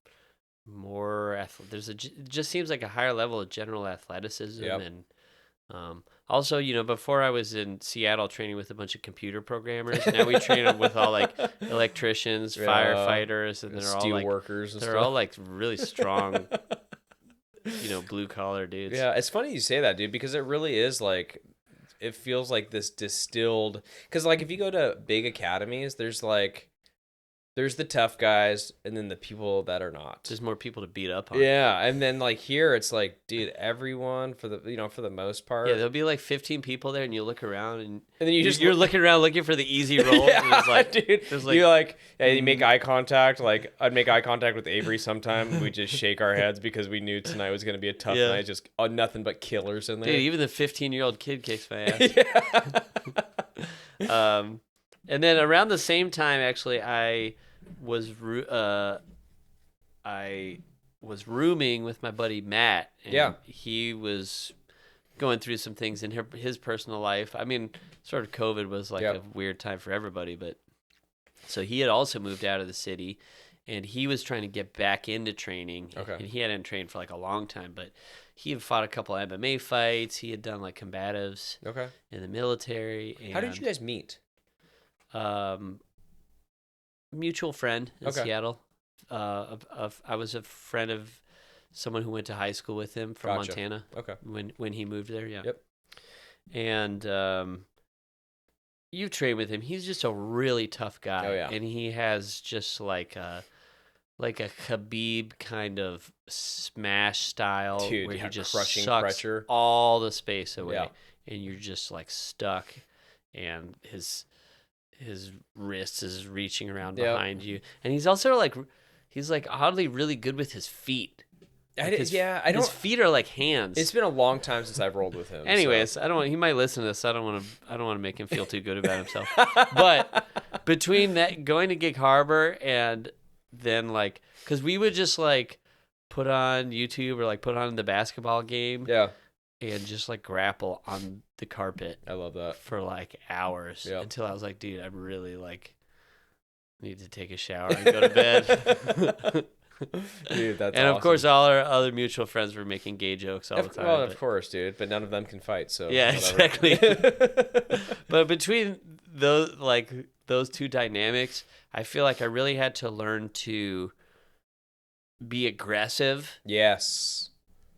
more it just seems like a higher level of general athleticism. And also, you know, before I was in Seattle training with a bunch of computer programmers, now we train with all like electricians, firefighters, and they're all like workers. They're all like really strong, you know, blue collar dudes. Yeah, it's funny you say that, dude, because it really is like, it feels like this distilled. Because like if you go to big academies, there's the tough guys, and then the people that are not. There's more people to beat up on. Yeah, and then like here, it's like, dude, everyone for the most part. Yeah, there'll be like 15 people there, and you look around, and then you're looking around looking for the easy roll. Yeah, and it's like, dude, you make eye contact. Like I'd make eye contact with Avery sometime. We just shake our heads because we knew tonight was gonna be a tough night. Just nothing but killers in there. Dude, even the 15-year-old kid kicks my ass. And then around the same time, actually, was I was rooming with my buddy Matt, and he was going through some things in his personal life. I mean, sort of COVID was like a weird time for everybody, but so he had also moved out of the city, and he was trying to get back into training. Okay. And he hadn't trained for like a long time, but he had fought a couple MMA fights. He had done like combatives in the military. And, how did you guys meet? Mutual friend in Seattle. I was a friend of someone who went to high school with him from Montana. Okay. When he moved there, yeah. Yep. And you train with him. He's just a really tough guy. Oh, yeah. And he has just like a Khabib kind of smash style, dude, where he just crushing sucks pressure, all the space away, yeah. and you're just like stuck, and his wrist is reaching around behind you, and he's also like oddly really good with his feet. Like his feet are like hands. It's been a long time since I've rolled with him. Anyways, so. I don't. He might listen to this. I don't want to make him feel too good about himself. But between that, going to Gig Harbor, and then like, because we would just like put on YouTube or like put on the basketball game, and just like grapple on the carpet. I love that for like hours until I was like, dude, I really like need to take a shower and go to bed. Dude, that's and awesome. Of course, all our other mutual friends were making gay jokes all the time. Well, of course, dude, but none of them can fight, so yeah, whatever. Exactly. But between those two dynamics, I feel like I really had to learn to be aggressive. Yes.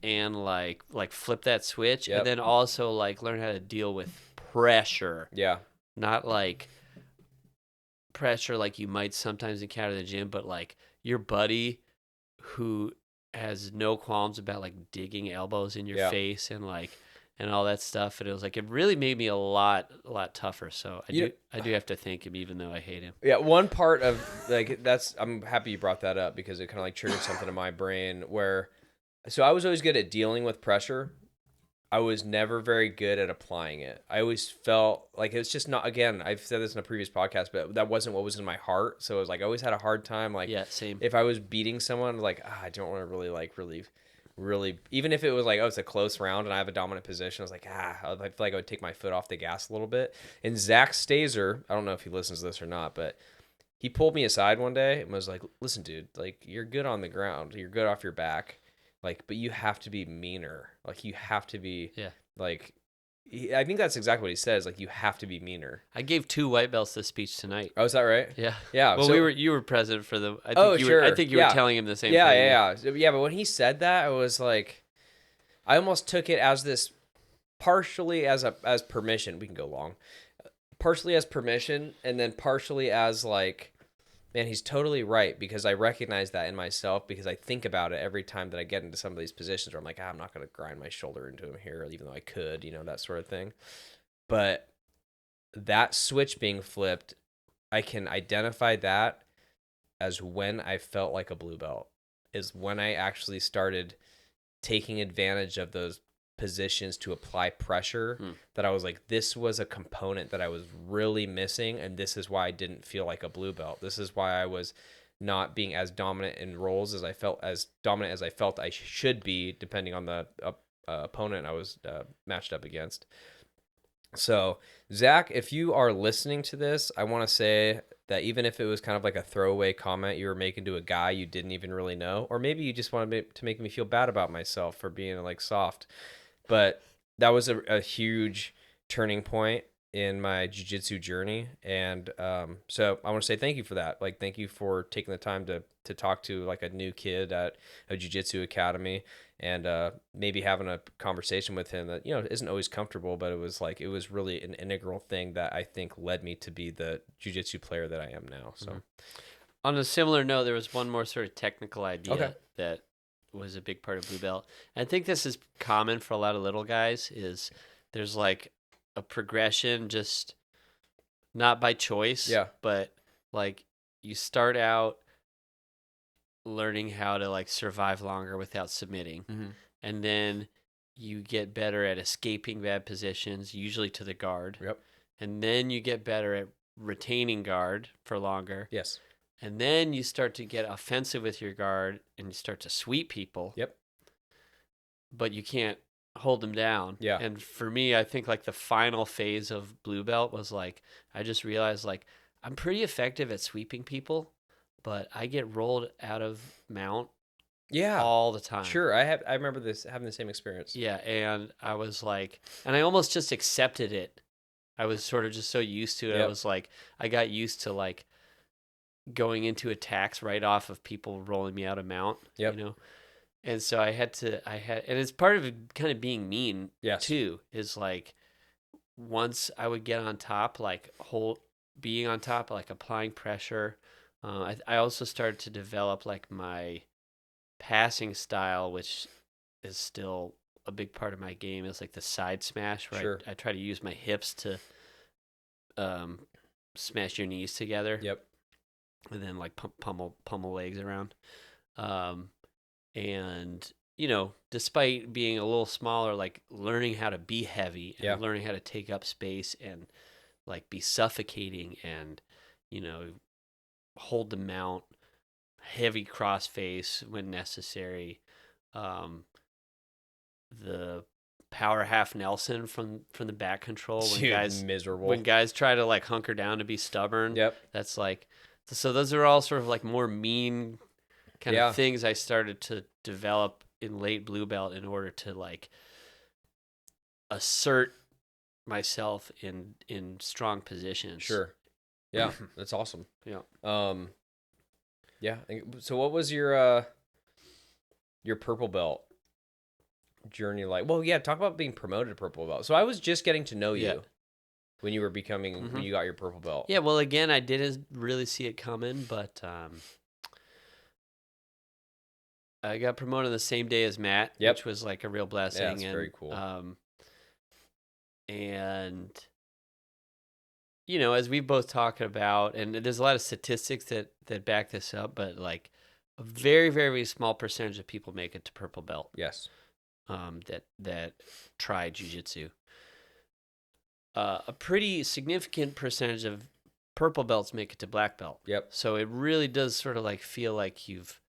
And like flip that switch, and then also like learn how to deal with pressure. Yeah. Not like pressure like you might sometimes encounter in the gym, but like your buddy who has no qualms about like digging elbows in your face and all that stuff. And it was like, it really made me a lot tougher. So I do have to thank him, even though I hate him. Yeah. One part of like, I'm happy you brought that up, because it kind of like triggered something in my brain where, so I was always good at dealing with pressure. I was never very good at applying it. I always felt like it was just not, again, I've said this in a previous podcast, but that wasn't what was in my heart. So it was like, I always had a hard time. Like, same. If I was beating someone, like, I don't want to really, even if it was like, it's a close round and I have a dominant position, I was like, I feel like I would take my foot off the gas a little bit. And Zach Stazer, I don't know if he listens to this or not, but he pulled me aside one day and was like, listen, dude, like, you're good on the ground. You're good off your back. Like, but you have to be meaner. Like, you have to be, like, I think that's exactly what he says. Like, you have to be meaner. I gave 2 white belts this speech tonight. Oh, is that right? Yeah. Yeah. Well, you were present for the, I think you were telling him the same thing. Yeah, but when he said that, I was like, I almost took it as this, partially as permission. We can go long. Partially as permission, and then partially as like, man, he's totally right, because I recognize that in myself, because I think about it every time that I get into some of these positions where I'm like, I'm not going to grind my shoulder into him here, even though I could, that sort of thing. But that switch being flipped, I can identify that as when I felt like a blue belt, is when I actually started taking advantage of those positions to apply pressure, that I was like, this was a component that I was really missing, and this is why I didn't feel like a blue belt. This is why I was not being as dominant in roles as I felt I should be, depending on the opponent I was matched up against. So Zach, if you are listening to this, I want to say that even if it was kind of like a throwaway comment you were making to a guy you didn't even really know, or maybe you just wanted to make me feel bad about myself for being like soft, but that was a huge turning point in my jiu-jitsu journey. And so I want to say thank you for that. Like, thank you for taking the time to talk to like a new kid at a jiu-jitsu academy, and maybe having a conversation with him that, isn't always comfortable, but it was really an integral thing that I think led me to be the jiu-jitsu player that I am now. So on a similar note, there was one more sort of technical idea that was a big part of blue belt. And I think this is common for a lot of little guys, is there's like a progression, just not by choice, but like you start out learning how to like survive longer without submitting. And then you get better at escaping bad positions, usually to the guard. And then you get better at retaining guard for longer. Yes. And then you start to get offensive with your guard and you start to sweep people. Yep. But you can't hold them down. Yeah. And for me, I think like the final phase of blue belt was like, I just realized like I'm pretty effective at sweeping people, but I get rolled out of mount all the time. Sure. I remember having the same experience. Yeah. And I was like, and I almost just accepted it. I was sort of just so used to it. Yep. I was like, I got used to like going into attacks right off of people rolling me out of mount. Yep. You know? And so and it's part of kind of being mean too, is like once I would get on top, like being on top, like applying pressure. I also started to develop like my passing style, which is still a big part of my game, is like the side smash, where Sure. I try to use my hips to smash your knees together. Yep. And then like pummel legs around. And, you know, despite being a little smaller, like learning how to be heavy and learning how to take up space and like be suffocating and, you know, hold the mount, heavy cross face when necessary. The power half Nelson from the back control when guys try to like hunker down to be stubborn. Yep. That's like, so those are all sort of like more mean kind of things I started to develop in late blue belt in order to like assert myself in strong positions. Sure. Yeah, that's awesome. Yeah. Yeah. So what was your purple belt journey like? Well, yeah, talk about being promoted to purple belt. So I was just getting to know you when you were when you got your purple belt. Yeah, well, again, I didn't really see it coming, but I got promoted the same day as Matt, which was like a real blessing. Yeah, that's very cool. And you know, as we both talked about, and there's a lot of statistics that back this up, but like a very, very small percentage of people make it to purple belt. Yes. That try jiu-jitsu. A pretty significant percentage of purple belts make it to black belt. Yep. So it really does sort of like feel like you've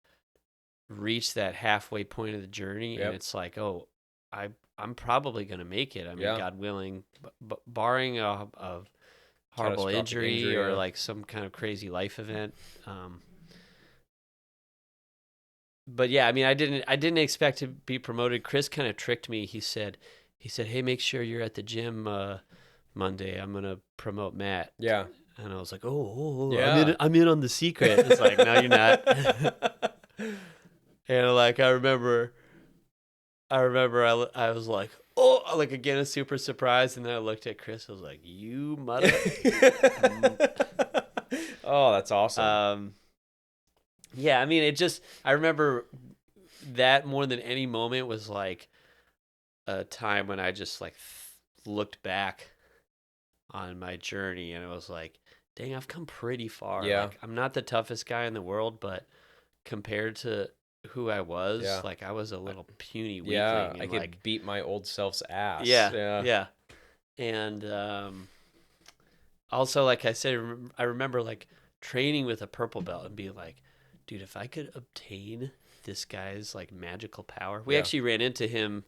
reached that halfway point of the journey, and it's like, oh, I'm probably going to make it. I mean, God willing, but barring a horrible injury or like some kind of crazy life event. But yeah, I mean, I didn't expect to be promoted. Chris kind of tricked me. He said, "Hey, make sure you're at the gym Monday. I'm gonna promote Matt." Yeah. And I was like, "Oh, yeah. I'm in on the secret." It's like, no, you're not. And like, I remember I was like, oh, like again, a super surprise. And then I looked at Chris. I was like, you mother. Oh, that's awesome. Yeah, I mean, I remember that more than any moment was like a time when I just like looked back on my journey and I was like, dang, I've come pretty far. Yeah. Like, I'm not the toughest guy in the world, but compared to who I was, like I was a little puny weakling. Yeah, and I could beat my old self's ass. Yeah. And also, like I said, I remember like training with a purple belt and being like, dude, if I could obtain this guy's like magical power. We actually ran into him.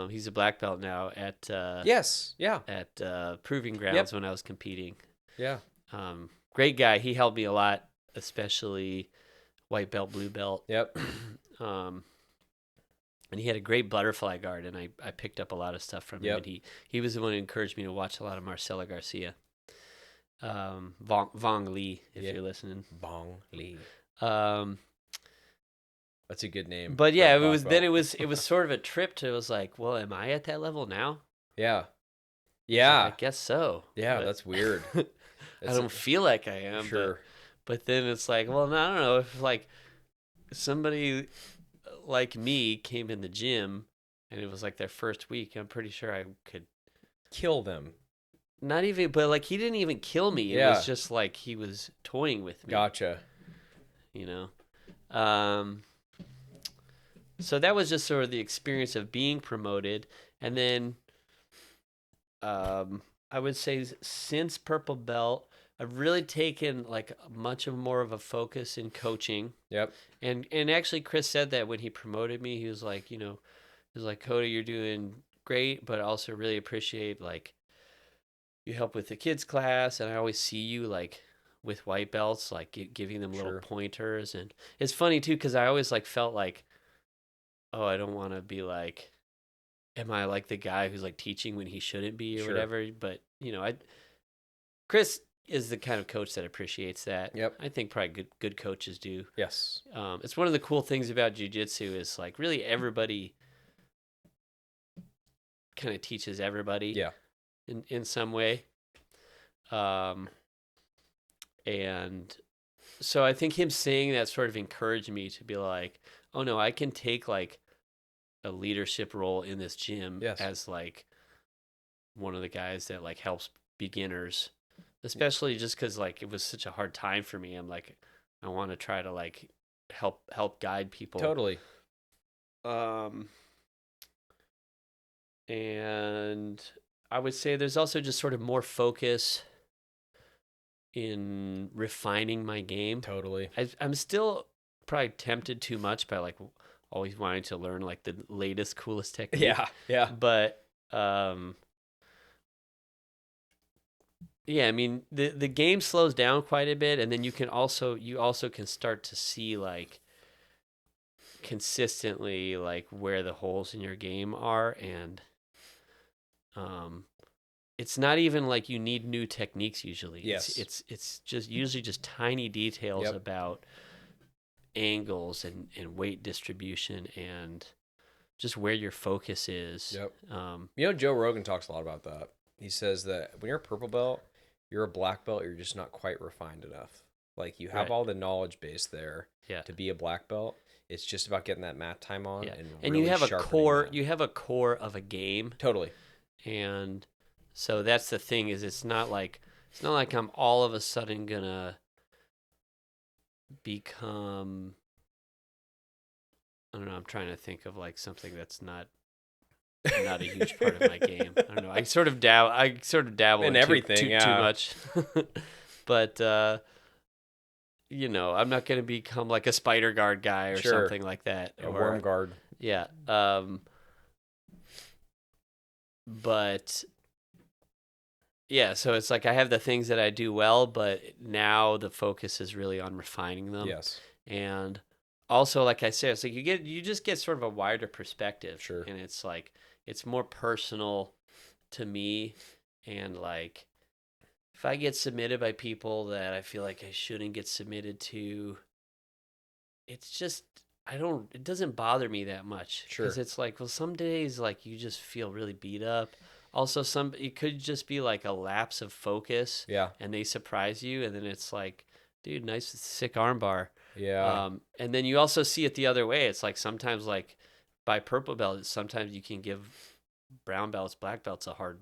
He's a black belt now at at Proving Grounds when I was competing. Yeah. Great guy. He helped me a lot, especially white belt, blue belt. Yep. And he had a great butterfly guard, and I picked up a lot of stuff from him. And he was the one who encouraged me to watch a lot of Marcelo Garcia. Vong Lee, if you're listening. Vong Lee. That's a good name. But yeah, it was sort of a trip to, it was like, well, am I at that level now? Yeah. Yeah. Like, I guess so. Yeah, that's weird. I don't feel like I am. Sure. But then it's like, well, no, I don't know. If like somebody like me came in the gym and it was like their first week, I'm pretty sure I could kill them. Not even, but like he didn't even kill me. It was just like he was toying with me. Gotcha. You know? So that was just sort of the experience of being promoted. And then I would say since purple belt, I've really taken like much of more of a focus in coaching. Yep. And actually Chris said that when he promoted me, he was like, he was like, Cody, you're doing great, but I also really appreciate like you help with the kids class, and I always see you like with white belts, like giving them little Sure. pointers. And it's funny too, because I always like felt like, oh, I don't want to be like, am I like the guy who's like teaching when he shouldn't be or Sure. whatever? But Chris is the kind of coach that appreciates that. Yep. I think probably good coaches do. Yes. It's one of the cool things about jiu-jitsu is like really everybody kind of teaches everybody. Yeah. In some way. And so I think him saying that sort of encouraged me to be like, oh no, I can take like a leadership role in this gym Yes. as like one of the guys that like helps beginners, especially just because like it was such a hard time for me. I'm like, I want to try to like help guide people. Totally. And I would say there's also just sort of more focus in refining my game. Totally. I'm still probably tempted too much by like always wanting to learn like the latest, coolest technique. Yeah. Yeah. But yeah, I mean the game slows down quite a bit, and then you also can start to see like consistently like where the holes in your game are, and it's not even like you need new techniques usually. Yes. It's just usually just tiny details Yep. about angles and weight distribution and just where your focus is. Yep. Joe Rogan talks a lot about that. He says that when you're a purple belt, you're a black belt, you're just not quite refined enough. Like you have Right. all the knowledge base there Yeah. to be a black belt. It's just about getting that mat time on and And really you have a sharpening core. that. You have a core of a game, Totally. and so that's the thing is it's not like I'm all of a sudden gonna become. I don't know. I'm trying to think of like something that's not a huge part of my game. I don't know. I sort of dabble In in everything, too yeah. much. But I'm not going to become like a spider guard guy or Sure. something like that. A Or worm guard. yeah. But yeah, so it's like I have the things that I do well, but now the focus is really on refining them. Yes. And also, like I said, it's like you just get sort of a wider perspective. Sure. And it's like it's more personal to me, and like if I get submitted by people that I feel like I shouldn't get submitted to, it's just it doesn't bother me that much. Sure. Because it's like, well, some days like you just feel really beat up. Also, it could just be like a lapse of focus. Yeah. And they surprise you, and then it's like, dude, nice sick armbar. Yeah. And then you also see it the other way. It's like sometimes like by purple belt, sometimes you can give brown belts, black belts a hard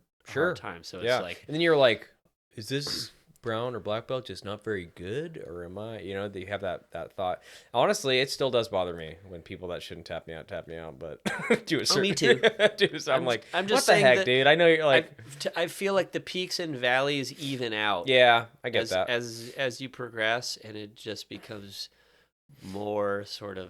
time. So it's like, and then you're like, is this brown or black belt just not very good, or am I? Do you have that thought? Honestly, it still does bother me when people that shouldn't tap me out, but do a certain. me too. So I'm just what the saying heck, that dude? I know you're like, I feel like the peaks and valleys even out. yeah, I get that. As you progress, and it just becomes more sort of,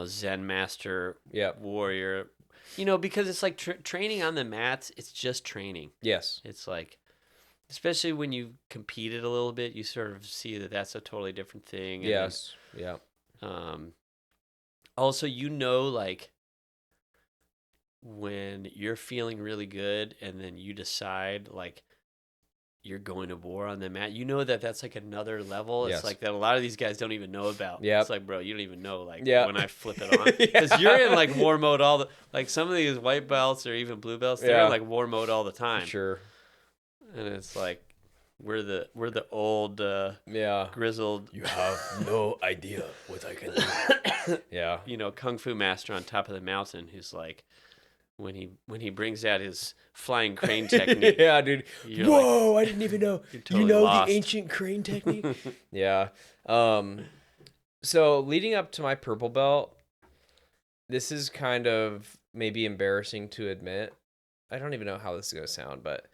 Zen master, warrior. Because it's like training on the mats. It's just training. Yes. It's like, especially when you competed a little bit, you sort of see that that's a totally different thing. And yes. Yeah. Also, like when you're feeling really good, and then you decide like you're going to war on the mat, that's like another level. Yes. It's like that a lot of these guys don't even know about. Yeah. It's like, bro, you don't even know when I flip it on. Yeah. Because you're in like war mode like some of these white belts or even blue belts, they're in like war mode all the time. Sure. And it's like we're the old grizzled. You have no idea what I can do. Yeah. Kung Fu master on top of the mountain who's like, when he brings out his flying crane technique. Yeah, dude. Whoa, I didn't even know. Totally lost. The ancient crane technique? Yeah. So leading up to my purple belt, this is kind of maybe embarrassing to admit. I don't even know how this is going to sound, but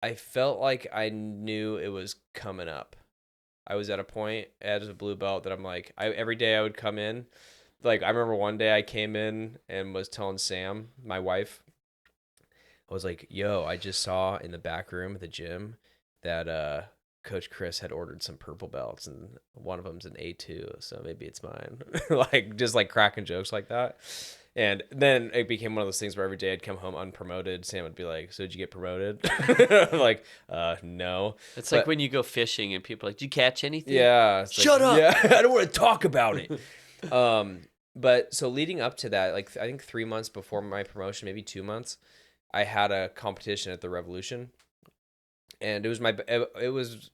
I felt like I knew it was coming up. I was at a point as a blue belt that I'm like, every day I would come in. Like, I remember one day I came in and was telling Sam, my wife, I was like, yo, I just saw in the back room at the gym that Coach Chris had ordered some purple belts, and one of them's an A2, so maybe it's mine. Like, just like cracking jokes like that. And then it became one of those things where every day I'd come home unpromoted. Sam would be like, "So did you get promoted?" Like, no. It's like But when you go fishing and people are like, "Did you catch anything?" yeah, it's like, Shut up. yeah, I don't want to talk about it. But so leading up to that, like I think 3 months before my promotion, maybe 2 months, I had a competition at the Revolution, and it was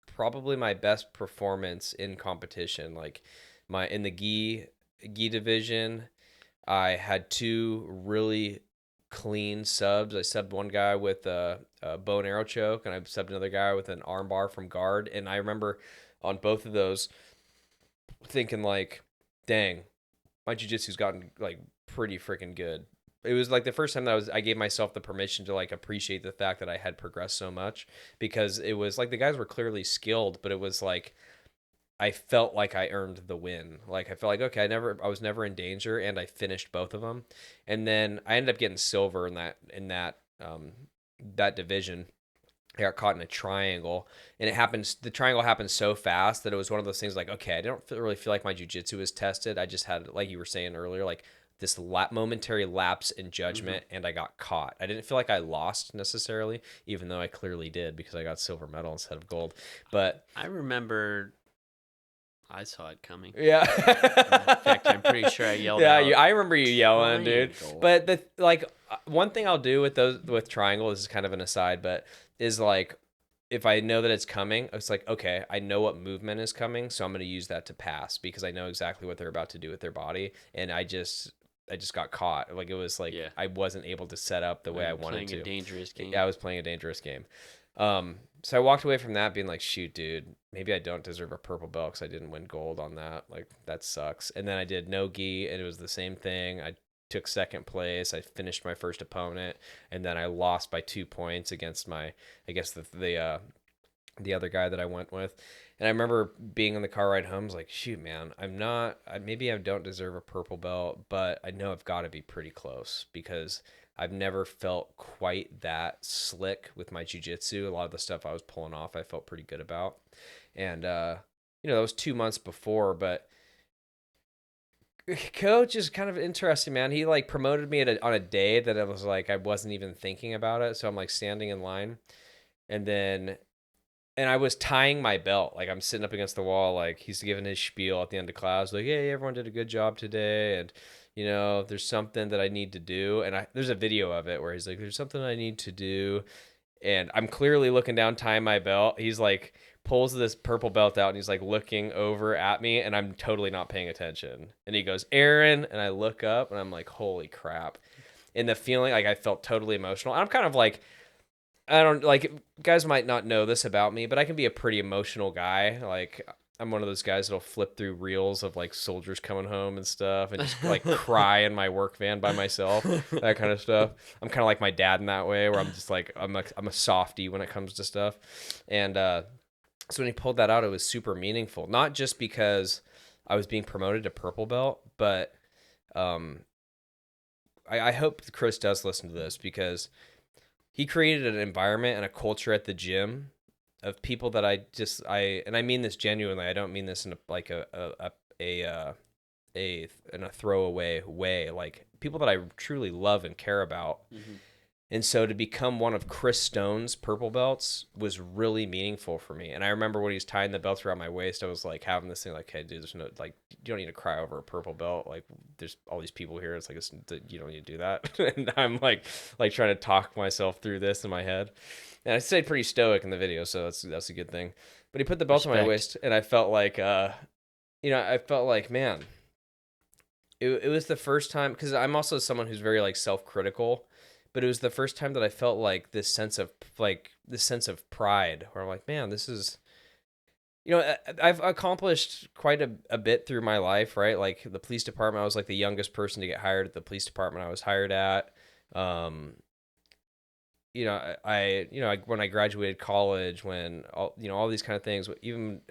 probably my best performance in competition. Like my in the gi division, I had two really clean subs. I subbed one guy with a bow and arrow choke, and I subbed another guy with an arm bar from guard. And I remember on both of those thinking like, dang, my jiu-jitsu's gotten like pretty freaking good. It was like the first time that I gave myself the permission to like appreciate the fact that I had progressed so much, because it was like the guys were clearly skilled, but it was like I felt like I earned the win. Like I felt like, okay, I was never in danger, and I finished both of them. And then I ended up getting silver in that division. I got caught in a triangle, and the triangle happened so fast that it was one of those things like, okay, I don't really feel like my jiu-jitsu was tested. I just had, like you were saying earlier, like this momentary lapse in judgment, and I got caught. I didn't feel like I lost necessarily, even though I clearly did, because I got silver medal instead of gold. But I remember I saw it coming. yeah. In fact, I'm pretty sure I yelled Yeah, out. I remember you yelling, dude. Triangle. But one thing I'll do with triangle, this is kind of an aside, but is like if I know that it's coming, it's like, okay, I know what movement is coming, so I'm going to use that to pass, because I know exactly what they're about to do with their body, and I just got caught. Like it was like Yeah. I wasn't able to set up the way I wanted to. Playing a dangerous game. Yeah, I was playing a dangerous game. So I walked away from that being like, shoot, dude, maybe I don't deserve a purple belt because I didn't win gold on that. Like, that sucks. And then I did no gi, and it was the same thing. I took second place. I finished my first opponent, and then I lost by 2 points against I guess the other guy that I went with. And I remember being in the car ride home, I was like, shoot, man, maybe I don't deserve a purple belt, but I know I've got to be pretty close, because I've never felt quite that slick with my jiu-jitsu. A lot of the stuff I was pulling off, I felt pretty good about. And, that was 2 months before, but coach is kind of interesting, man. He like promoted me on a day that I was like, I wasn't even thinking about it. So I'm like standing in line, and I was tying my belt. Like I'm sitting up against the wall, like he's giving his spiel at the end of class, like, hey, everyone did a good job today. And, there's something that I need to do. And there's a video of it where he's like, there's something I need to do. And I'm clearly looking down, tying my belt. He's like, pulls this purple belt out, and he's like looking over at me, and I'm totally not paying attention. And he goes, Aaron. And I look up, and I'm like, holy crap. And the feeling, like I felt totally emotional. I'm kind of like, I don't like, guys might not know this about me, but I can be a pretty emotional guy. Like I'm one of those guys that'll flip through reels of like soldiers coming home and stuff, and just like cry in my work van by myself, that kind of stuff. I'm kind of like my dad in that way, where I'm just like, I'm a softie when it comes to stuff. And so when he pulled that out, it was super meaningful, not just because I was being promoted to purple belt, but I hope Chris does listen to this, because he created an environment and a culture at the gym of people that and I mean this genuinely. I don't mean this in a throwaway way. Like people that I truly love and care about. Mm-hmm. And so to become one of Chris Stone's purple belts was really meaningful for me. And I remember when he was tying the belts around my waist, I was like having this thing like, hey, dude, there's no, like, you don't need to cry over a purple belt. Like, there's all these people here. It's like, you don't need to do that. And I'm like trying to talk myself through this in my head. And I stayed pretty stoic in the video, so that's a good thing. But he put the belt on my waist, and I felt like, man, it was the first time, because I'm also someone who's very like self-critical. But it was the first time that I felt like this sense of pride, where I'm like, man, this is, I've accomplished quite a bit through my life, right? Like the police department, I was like the youngest person to get hired at the police department I was hired at. when I graduated college, when all these kind of things, even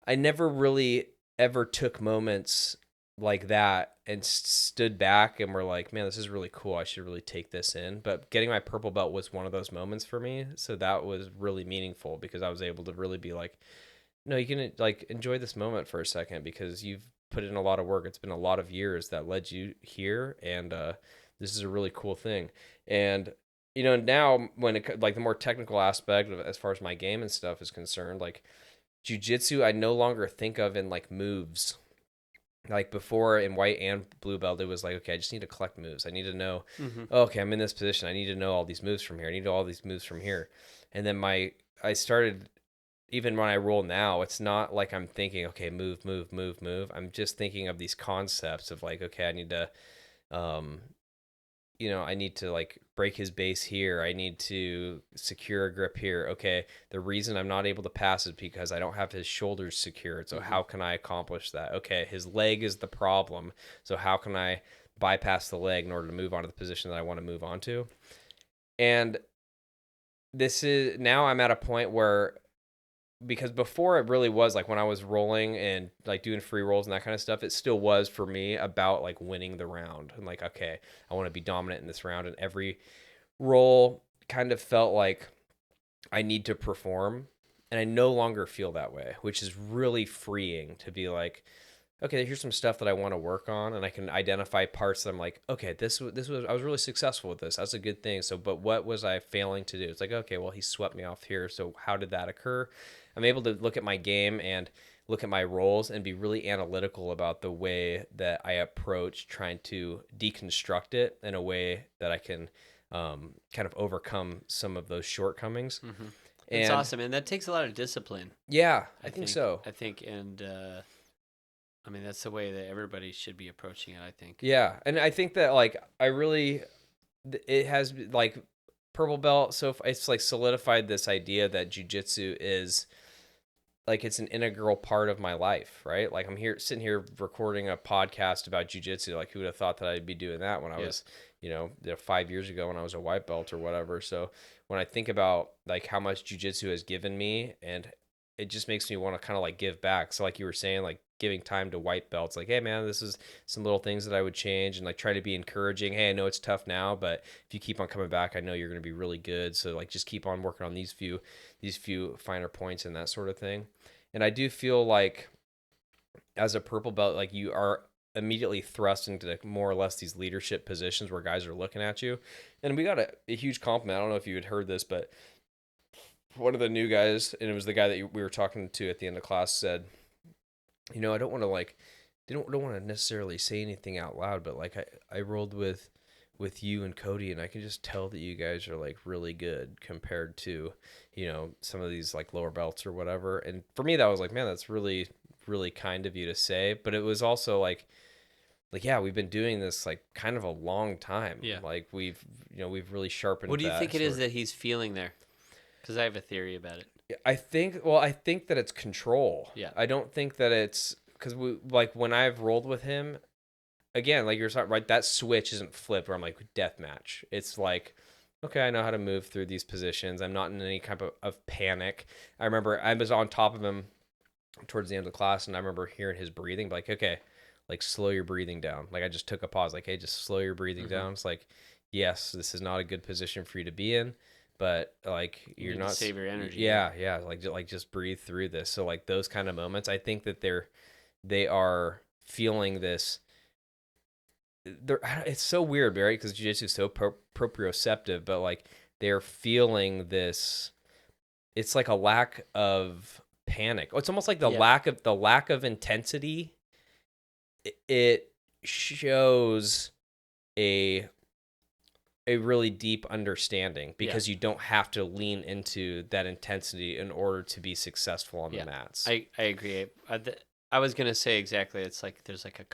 I never really ever took moments like that and stood back and were like, man, this is really cool. I should really take this in. But getting my purple belt was one of those moments for me. So that was really meaningful because I was able to really be like, no, you can like enjoy this moment for a second because you've put in a lot of work. It's been a lot of years that led you here. And this is a really cool thing. And, now when like the more technical aspect of as far as my game and stuff is concerned, like jiu-jitsu, I no longer think of in like moves. Like before in white and blue belt, it was like, okay, I just need to collect moves. I need to know, okay, I'm in this position. I need to know all these moves from here. I need to know all these moves from here. And then I started, even when I roll now, it's not like I'm thinking, okay, move, move, move, move. I'm just thinking of these concepts of like, okay, I need to, um, I need to like break his base here. I need to secure a grip here. Okay, the reason I'm not able to pass is because I don't have his shoulders secured. So how can I accomplish that? Okay, his leg is the problem. So how can I bypass the leg in order to move on to the position that I want to move on to? And this is now I'm at a point where, because before it really was like when I was rolling and like doing free rolls and that kind of stuff, it still was for me about like winning the round and like, okay, I want to be dominant in this round. And every roll kind of felt like I need to perform. And I no longer feel that way, which is really freeing to be like, okay, here's some stuff that I want to work on, and I can identify parts that I'm like, okay, this was I was really successful with this. That's a good thing. So, but what was I failing to do? It's like, okay, well, he swept me off here. So, how did that occur? I'm able to look at my game and look at my roles and be really analytical about the way that I approach trying to deconstruct it in a way that I can kind of overcome some of those shortcomings. That's And awesome, and that takes a lot of discipline. yeah, I think so. I think, and I mean that's the way that everybody should be approaching it. I think. Yeah, and I think that like I really it has like purple belt, so it's like solidified this idea that jujitsu is like it's an integral part of my life, right? Like I'm here sitting here recording a podcast about jujitsu. Like who would have thought that I'd be doing that when I was, 5 years ago when I was a white belt or whatever. So when I think about like how much jujitsu has given me, and it just makes me want to kind of like give back. So like you were saying, like giving time to white belts, like, hey man, this is some little things that I would change, and like try to be encouraging. Hey, I know it's tough now, but if you keep on coming back, I know you're going to be really good. So like just keep on working on these few finer points and that sort of thing. And I do feel like as a purple belt, like you are immediately thrust into more or less these leadership positions where guys are looking at you. And we got a huge compliment. I don't know if you had heard this, but one of the new guys, and it was the guy that we were talking to at the end of class, said, I don't want to like, don't want to necessarily say anything out loud, but like I rolled with you and Cody, and I can just tell that you guys are like really good compared to, some of these like lower belts or whatever. And for me, that was like, man, that's really, really kind of you to say. But it was also like, yeah, we've been doing this like kind of a long time. Yeah. Like we've really sharpened. What do you think it is that that he's feeling there? Because I have a theory about it. I think that it's control. Yeah. I don't think that it's because we like when I've rolled with him, again, like you're talking, right, that switch isn't flipped where I'm like death match. It's like, okay, I know how to move through these positions. I'm not in any kind of panic. I remember I was on top of him towards the end of the class, and I remember hearing his breathing, like, okay, like slow your breathing down. Like I just took a pause, like, hey, just slow your breathing down. It's like, yes, this is not a good position for you to be in, but like You you're need not to save your energy. yeah, like just breathe through this. So like those kind of moments, I think that they are feeling this. It's so weird, right? Because jiu-jitsu is so proprioceptive, but like they're feeling this. It's like a lack of panic. It's almost like the lack of intensity. It shows a really deep understanding because you don't have to lean into that intensity in order to be successful on the mats. I agree. I was gonna say exactly. It's like there's like a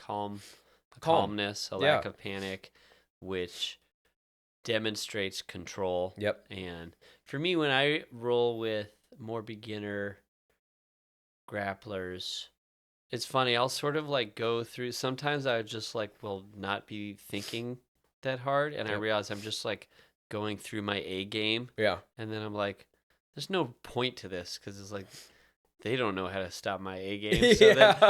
calmness, a lack of panic, which demonstrates control. Yep. And for me, when I roll with more beginner grapplers, it's funny. I'll sort of like go through. Sometimes I just like will not be thinking that hard, and I realize I'm just like going through my A game. Yeah. And then I'm like, there's no point to this because it's like they don't know how to stop my A game.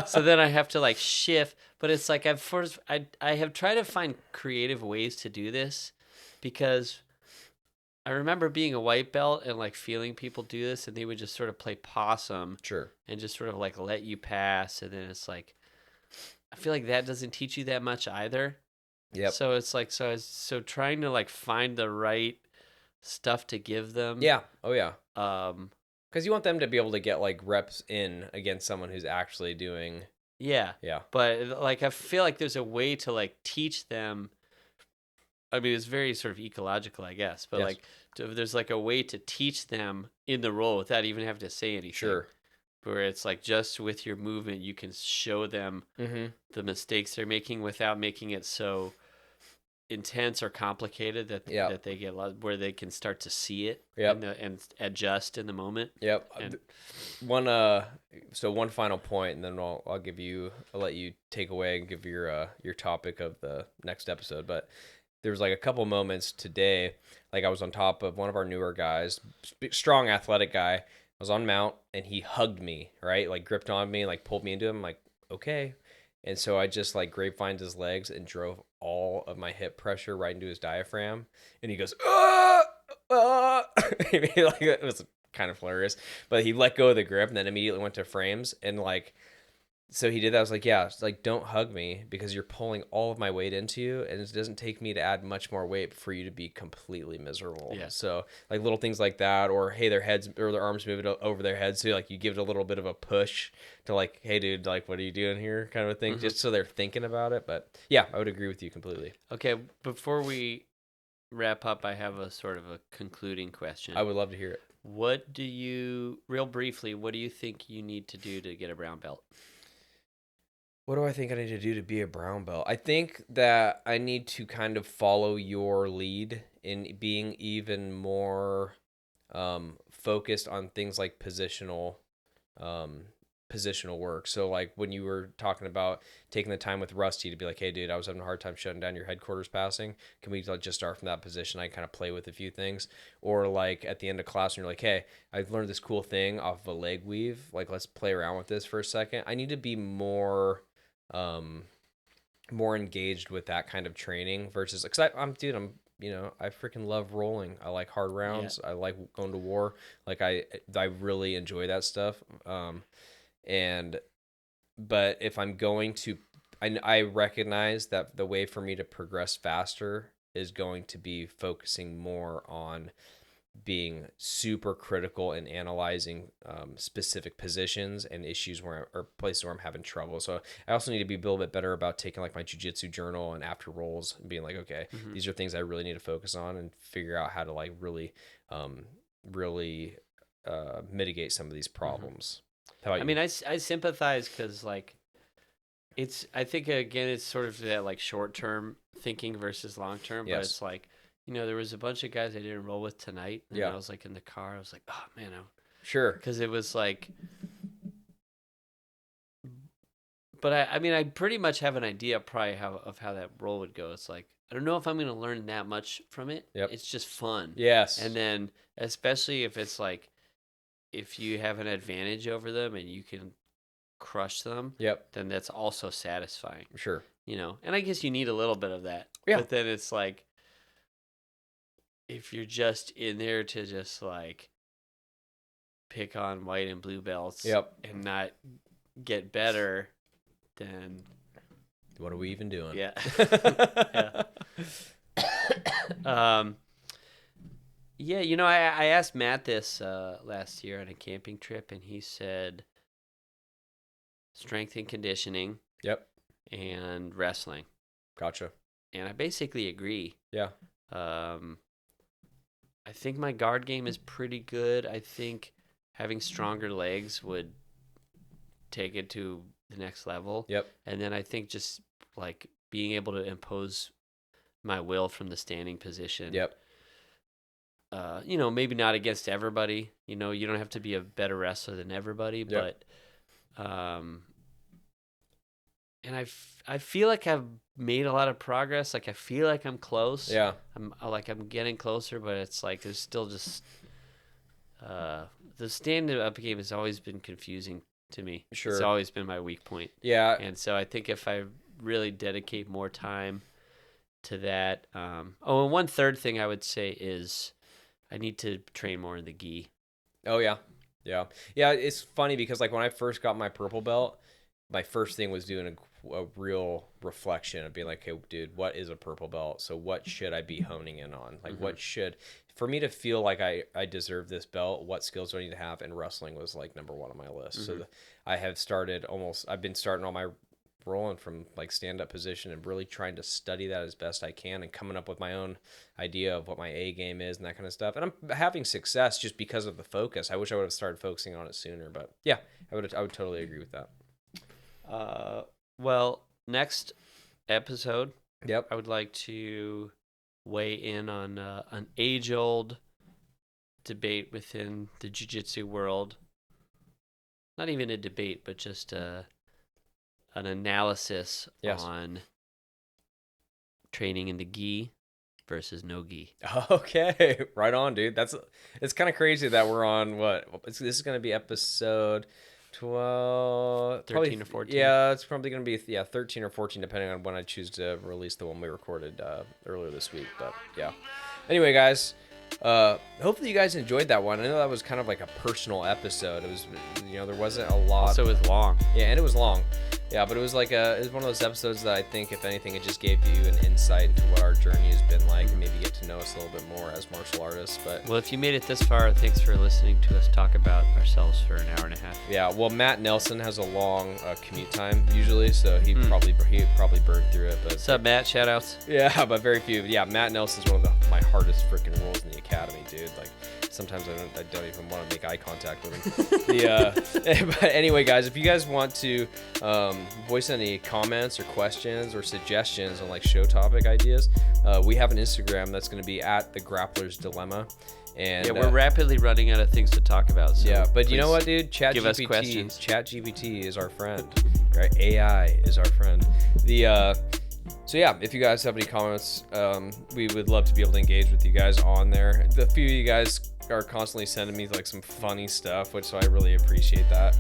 So then I have to like shift. But it's like I have tried to find creative ways to do this because I remember being a white belt and like feeling people do this and they would just sort of play possum. Sure. And just sort of like let you pass. And then it's like, I feel like that doesn't teach you that much either. Yep. So it's like, so trying to like find the right stuff to give them. Yeah. Oh yeah. Because you want them to be able to get like reps in against someone who's actually doing. Yeah. Yeah. But like, I feel like there's a way to like teach them. I mean, it's very sort of ecological, I guess, but Yes. like, there's like a way to teach them in the role without even having to say anything. Sure. Where it's like just with your movement, you can show them the mistakes they're making without making it so intense or complicated that they get where they can start to see it and adjust in the moment. Yep. And one final point, and then I'll let you take away and give your topic of the next episode. But there was like a couple moments today, like I was on top of one of our newer guys, strong athletic guy. I was on mount and he hugged me, right? Like gripped on me, like pulled me into him. I'm like, okay. And so I just like grapevined his legs and drove all of my hip pressure right into his diaphragm. And he goes, ah, ah. Like, it was kind of hilarious. But he let go of the grip and then immediately went to frames. And like, so he did that. I was like, yeah, it's like, don't hug me because you're pulling all of my weight into you. And it doesn't take me to add much more weight for you to be completely miserable. Yeah. So like little things like that, or hey, their heads or their arms move it over their heads. So like you give it a little bit of a push to like, hey dude, like, what are you doing here? Kind of a thing, just so they're thinking about it. But yeah, I would agree with you completely. Okay. Before we wrap up, I have a sort of a concluding question. I would love to hear it. Real briefly, what do you think you need to do to get a brown belt? What do I think I need to do to be a brown belt? I think that I need to kind of follow your lead in being even more focused on things like positional work. So like when you were talking about taking the time with Rusty to be like, hey dude, I was having a hard time shutting down your headquarters passing. Can we like just start from that position? I kind of play with a few things. Or like at the end of class and you're like, hey, I've learned this cool thing off of a leg weave. Like let's play around with this for a second. I need to be more engaged with that kind of training versus because I'm I freaking love rolling. I like hard rounds. I like going to war. Like I really enjoy that stuff. But if I'm going to, I recognize that the way for me to progress faster is going to be focusing more on being super critical and analyzing specific positions and issues or places where I'm having trouble. So I also need to be a little bit better about taking like my jiu-jitsu journal and after rolls and being like, okay, these are things I really need to focus on and figure out how to like really mitigate some of these problems. How about you? I mean, I sympathize because like I think again it's sort of that like short term thinking versus long term, but it's like, there was a bunch of guys I didn't roll with tonight, and I was like in the car, I was like, oh man, sure, because it was like, but I mean I pretty much have an idea probably of how that roll would go. It's like I don't know if I'm gonna learn that much from it. It's just fun. Yes, and then especially if it's like if you have an advantage over them and you can crush them, then that's also satisfying. Sure. And I guess you need a little bit of that. Yeah. But then it's like, if you're just in there to just like pick on white and blue belts and not get better, then what are we even doing? Yeah. Yeah. I asked Matt this last year on a camping trip, and he said strength and conditioning. And wrestling. Gotcha. And I basically agree. Yeah. I think my guard game is pretty good. I think having stronger legs would take it to the next level. And then I think just like being able to impose my will from the standing position. Maybe not against everybody. You don't have to be a better wrestler than everybody, but and I feel like I've made a lot of progress. Like I feel like I'm close. Yeah. I'm getting closer, but it's like there's still just the stand-up game has always been confusing to me. Sure. It's always been my weak point. Yeah. And so I think if I really dedicate more time to that, and one third thing I would say is I need to train more in the gi. Oh yeah. Yeah. Yeah. It's funny because like when I first got my purple belt, my first thing was doing a real reflection of being like, hey, dude, what is a purple belt? So what should I be honing in on? Like what should, for me to feel like I deserve this belt, what skills do I need to have? And wrestling was like number one on my list. So I've been starting all my rolling from like stand-up position and really trying to study that as best I can and coming up with my own idea of what my A game is and that kind of stuff. And I'm having success just because of the focus. I wish I would have started focusing on it sooner, but yeah, I would totally agree with that. Well, next episode, Yep. I would like to weigh in on an age-old debate within the jiu-jitsu world. Not even a debate, but just an analysis on training in the gi versus no gi. Okay, right on, dude. It's kind of crazy that we're on this is going to be episode 12, 13 or 14. Yeah, it's probably going to be 13 or 14 depending on when I choose to release the one we recorded earlier this week. But yeah. Anyway, guys, hopefully you guys enjoyed that one. I know that was kind of like a personal episode. It was, there wasn't a lot. Also, it was long. Yeah, and it was long. Yeah, but it was like it was one of those episodes that I think, if anything, it just gave you an insight into what our journey has been like, and maybe get to know us a little bit more as martial artists. But well, if you made it this far, thanks for listening to us talk about ourselves for an hour and a half. Yeah, well, Matt Nelson has a long commute time usually, so he probably burned through it. But what's up, Matt? Shout outs. Yeah, but very few. Yeah, Matt Nelson's one of my hardest freaking roles in the academy, dude. Like, sometimes I don't even want to make eye contact with him. But anyway, guys, if you guys want to voice any comments or questions or suggestions on like show topic ideas, we have an Instagram that's going to be at the Grappler's Dilemma. And we're rapidly running out of things to talk about. So but you know what, dude? ChatGPT is our friend. Right? AI is our friend. So yeah, if you guys have any comments, we would love to be able to engage with you guys on there. The few of you guys are constantly sending me like some funny stuff, so I really appreciate that.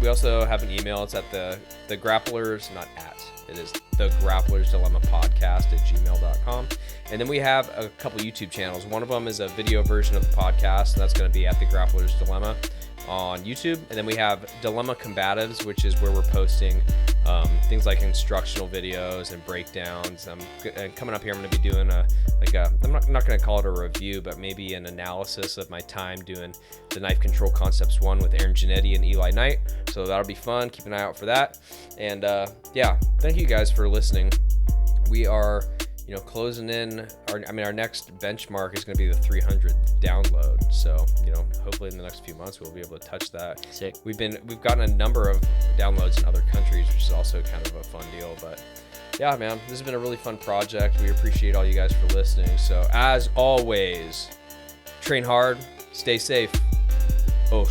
We also have an email. It's at the Grapplers, not at. It is the Grappler's Dilemma podcast at gmail.com. And then we have a couple YouTube channels. One of them is a video version of the podcast, and that's going to be at the Grappler's Dilemma on YouTube. And then we have Dilemma Combatives, which is where we're posting things like instructional videos and breakdowns. And coming up here, I'm going to be doing I'm not going to call it a review, but maybe an analysis of my time doing the Knife Control Concepts 1 with Aaron Giannetti and Eli Knight. So that'll be fun. Keep an eye out for that. And thank you guys for listening. We are closing in. Our next benchmark is going to be the 300th download. So, hopefully in the next few months we'll be able to touch that. Sick. We've gotten a number of downloads in other countries, which is also kind of a fun deal. But yeah, man, this has been a really fun project. We appreciate all you guys for listening. So as always, train hard, stay safe. Oh.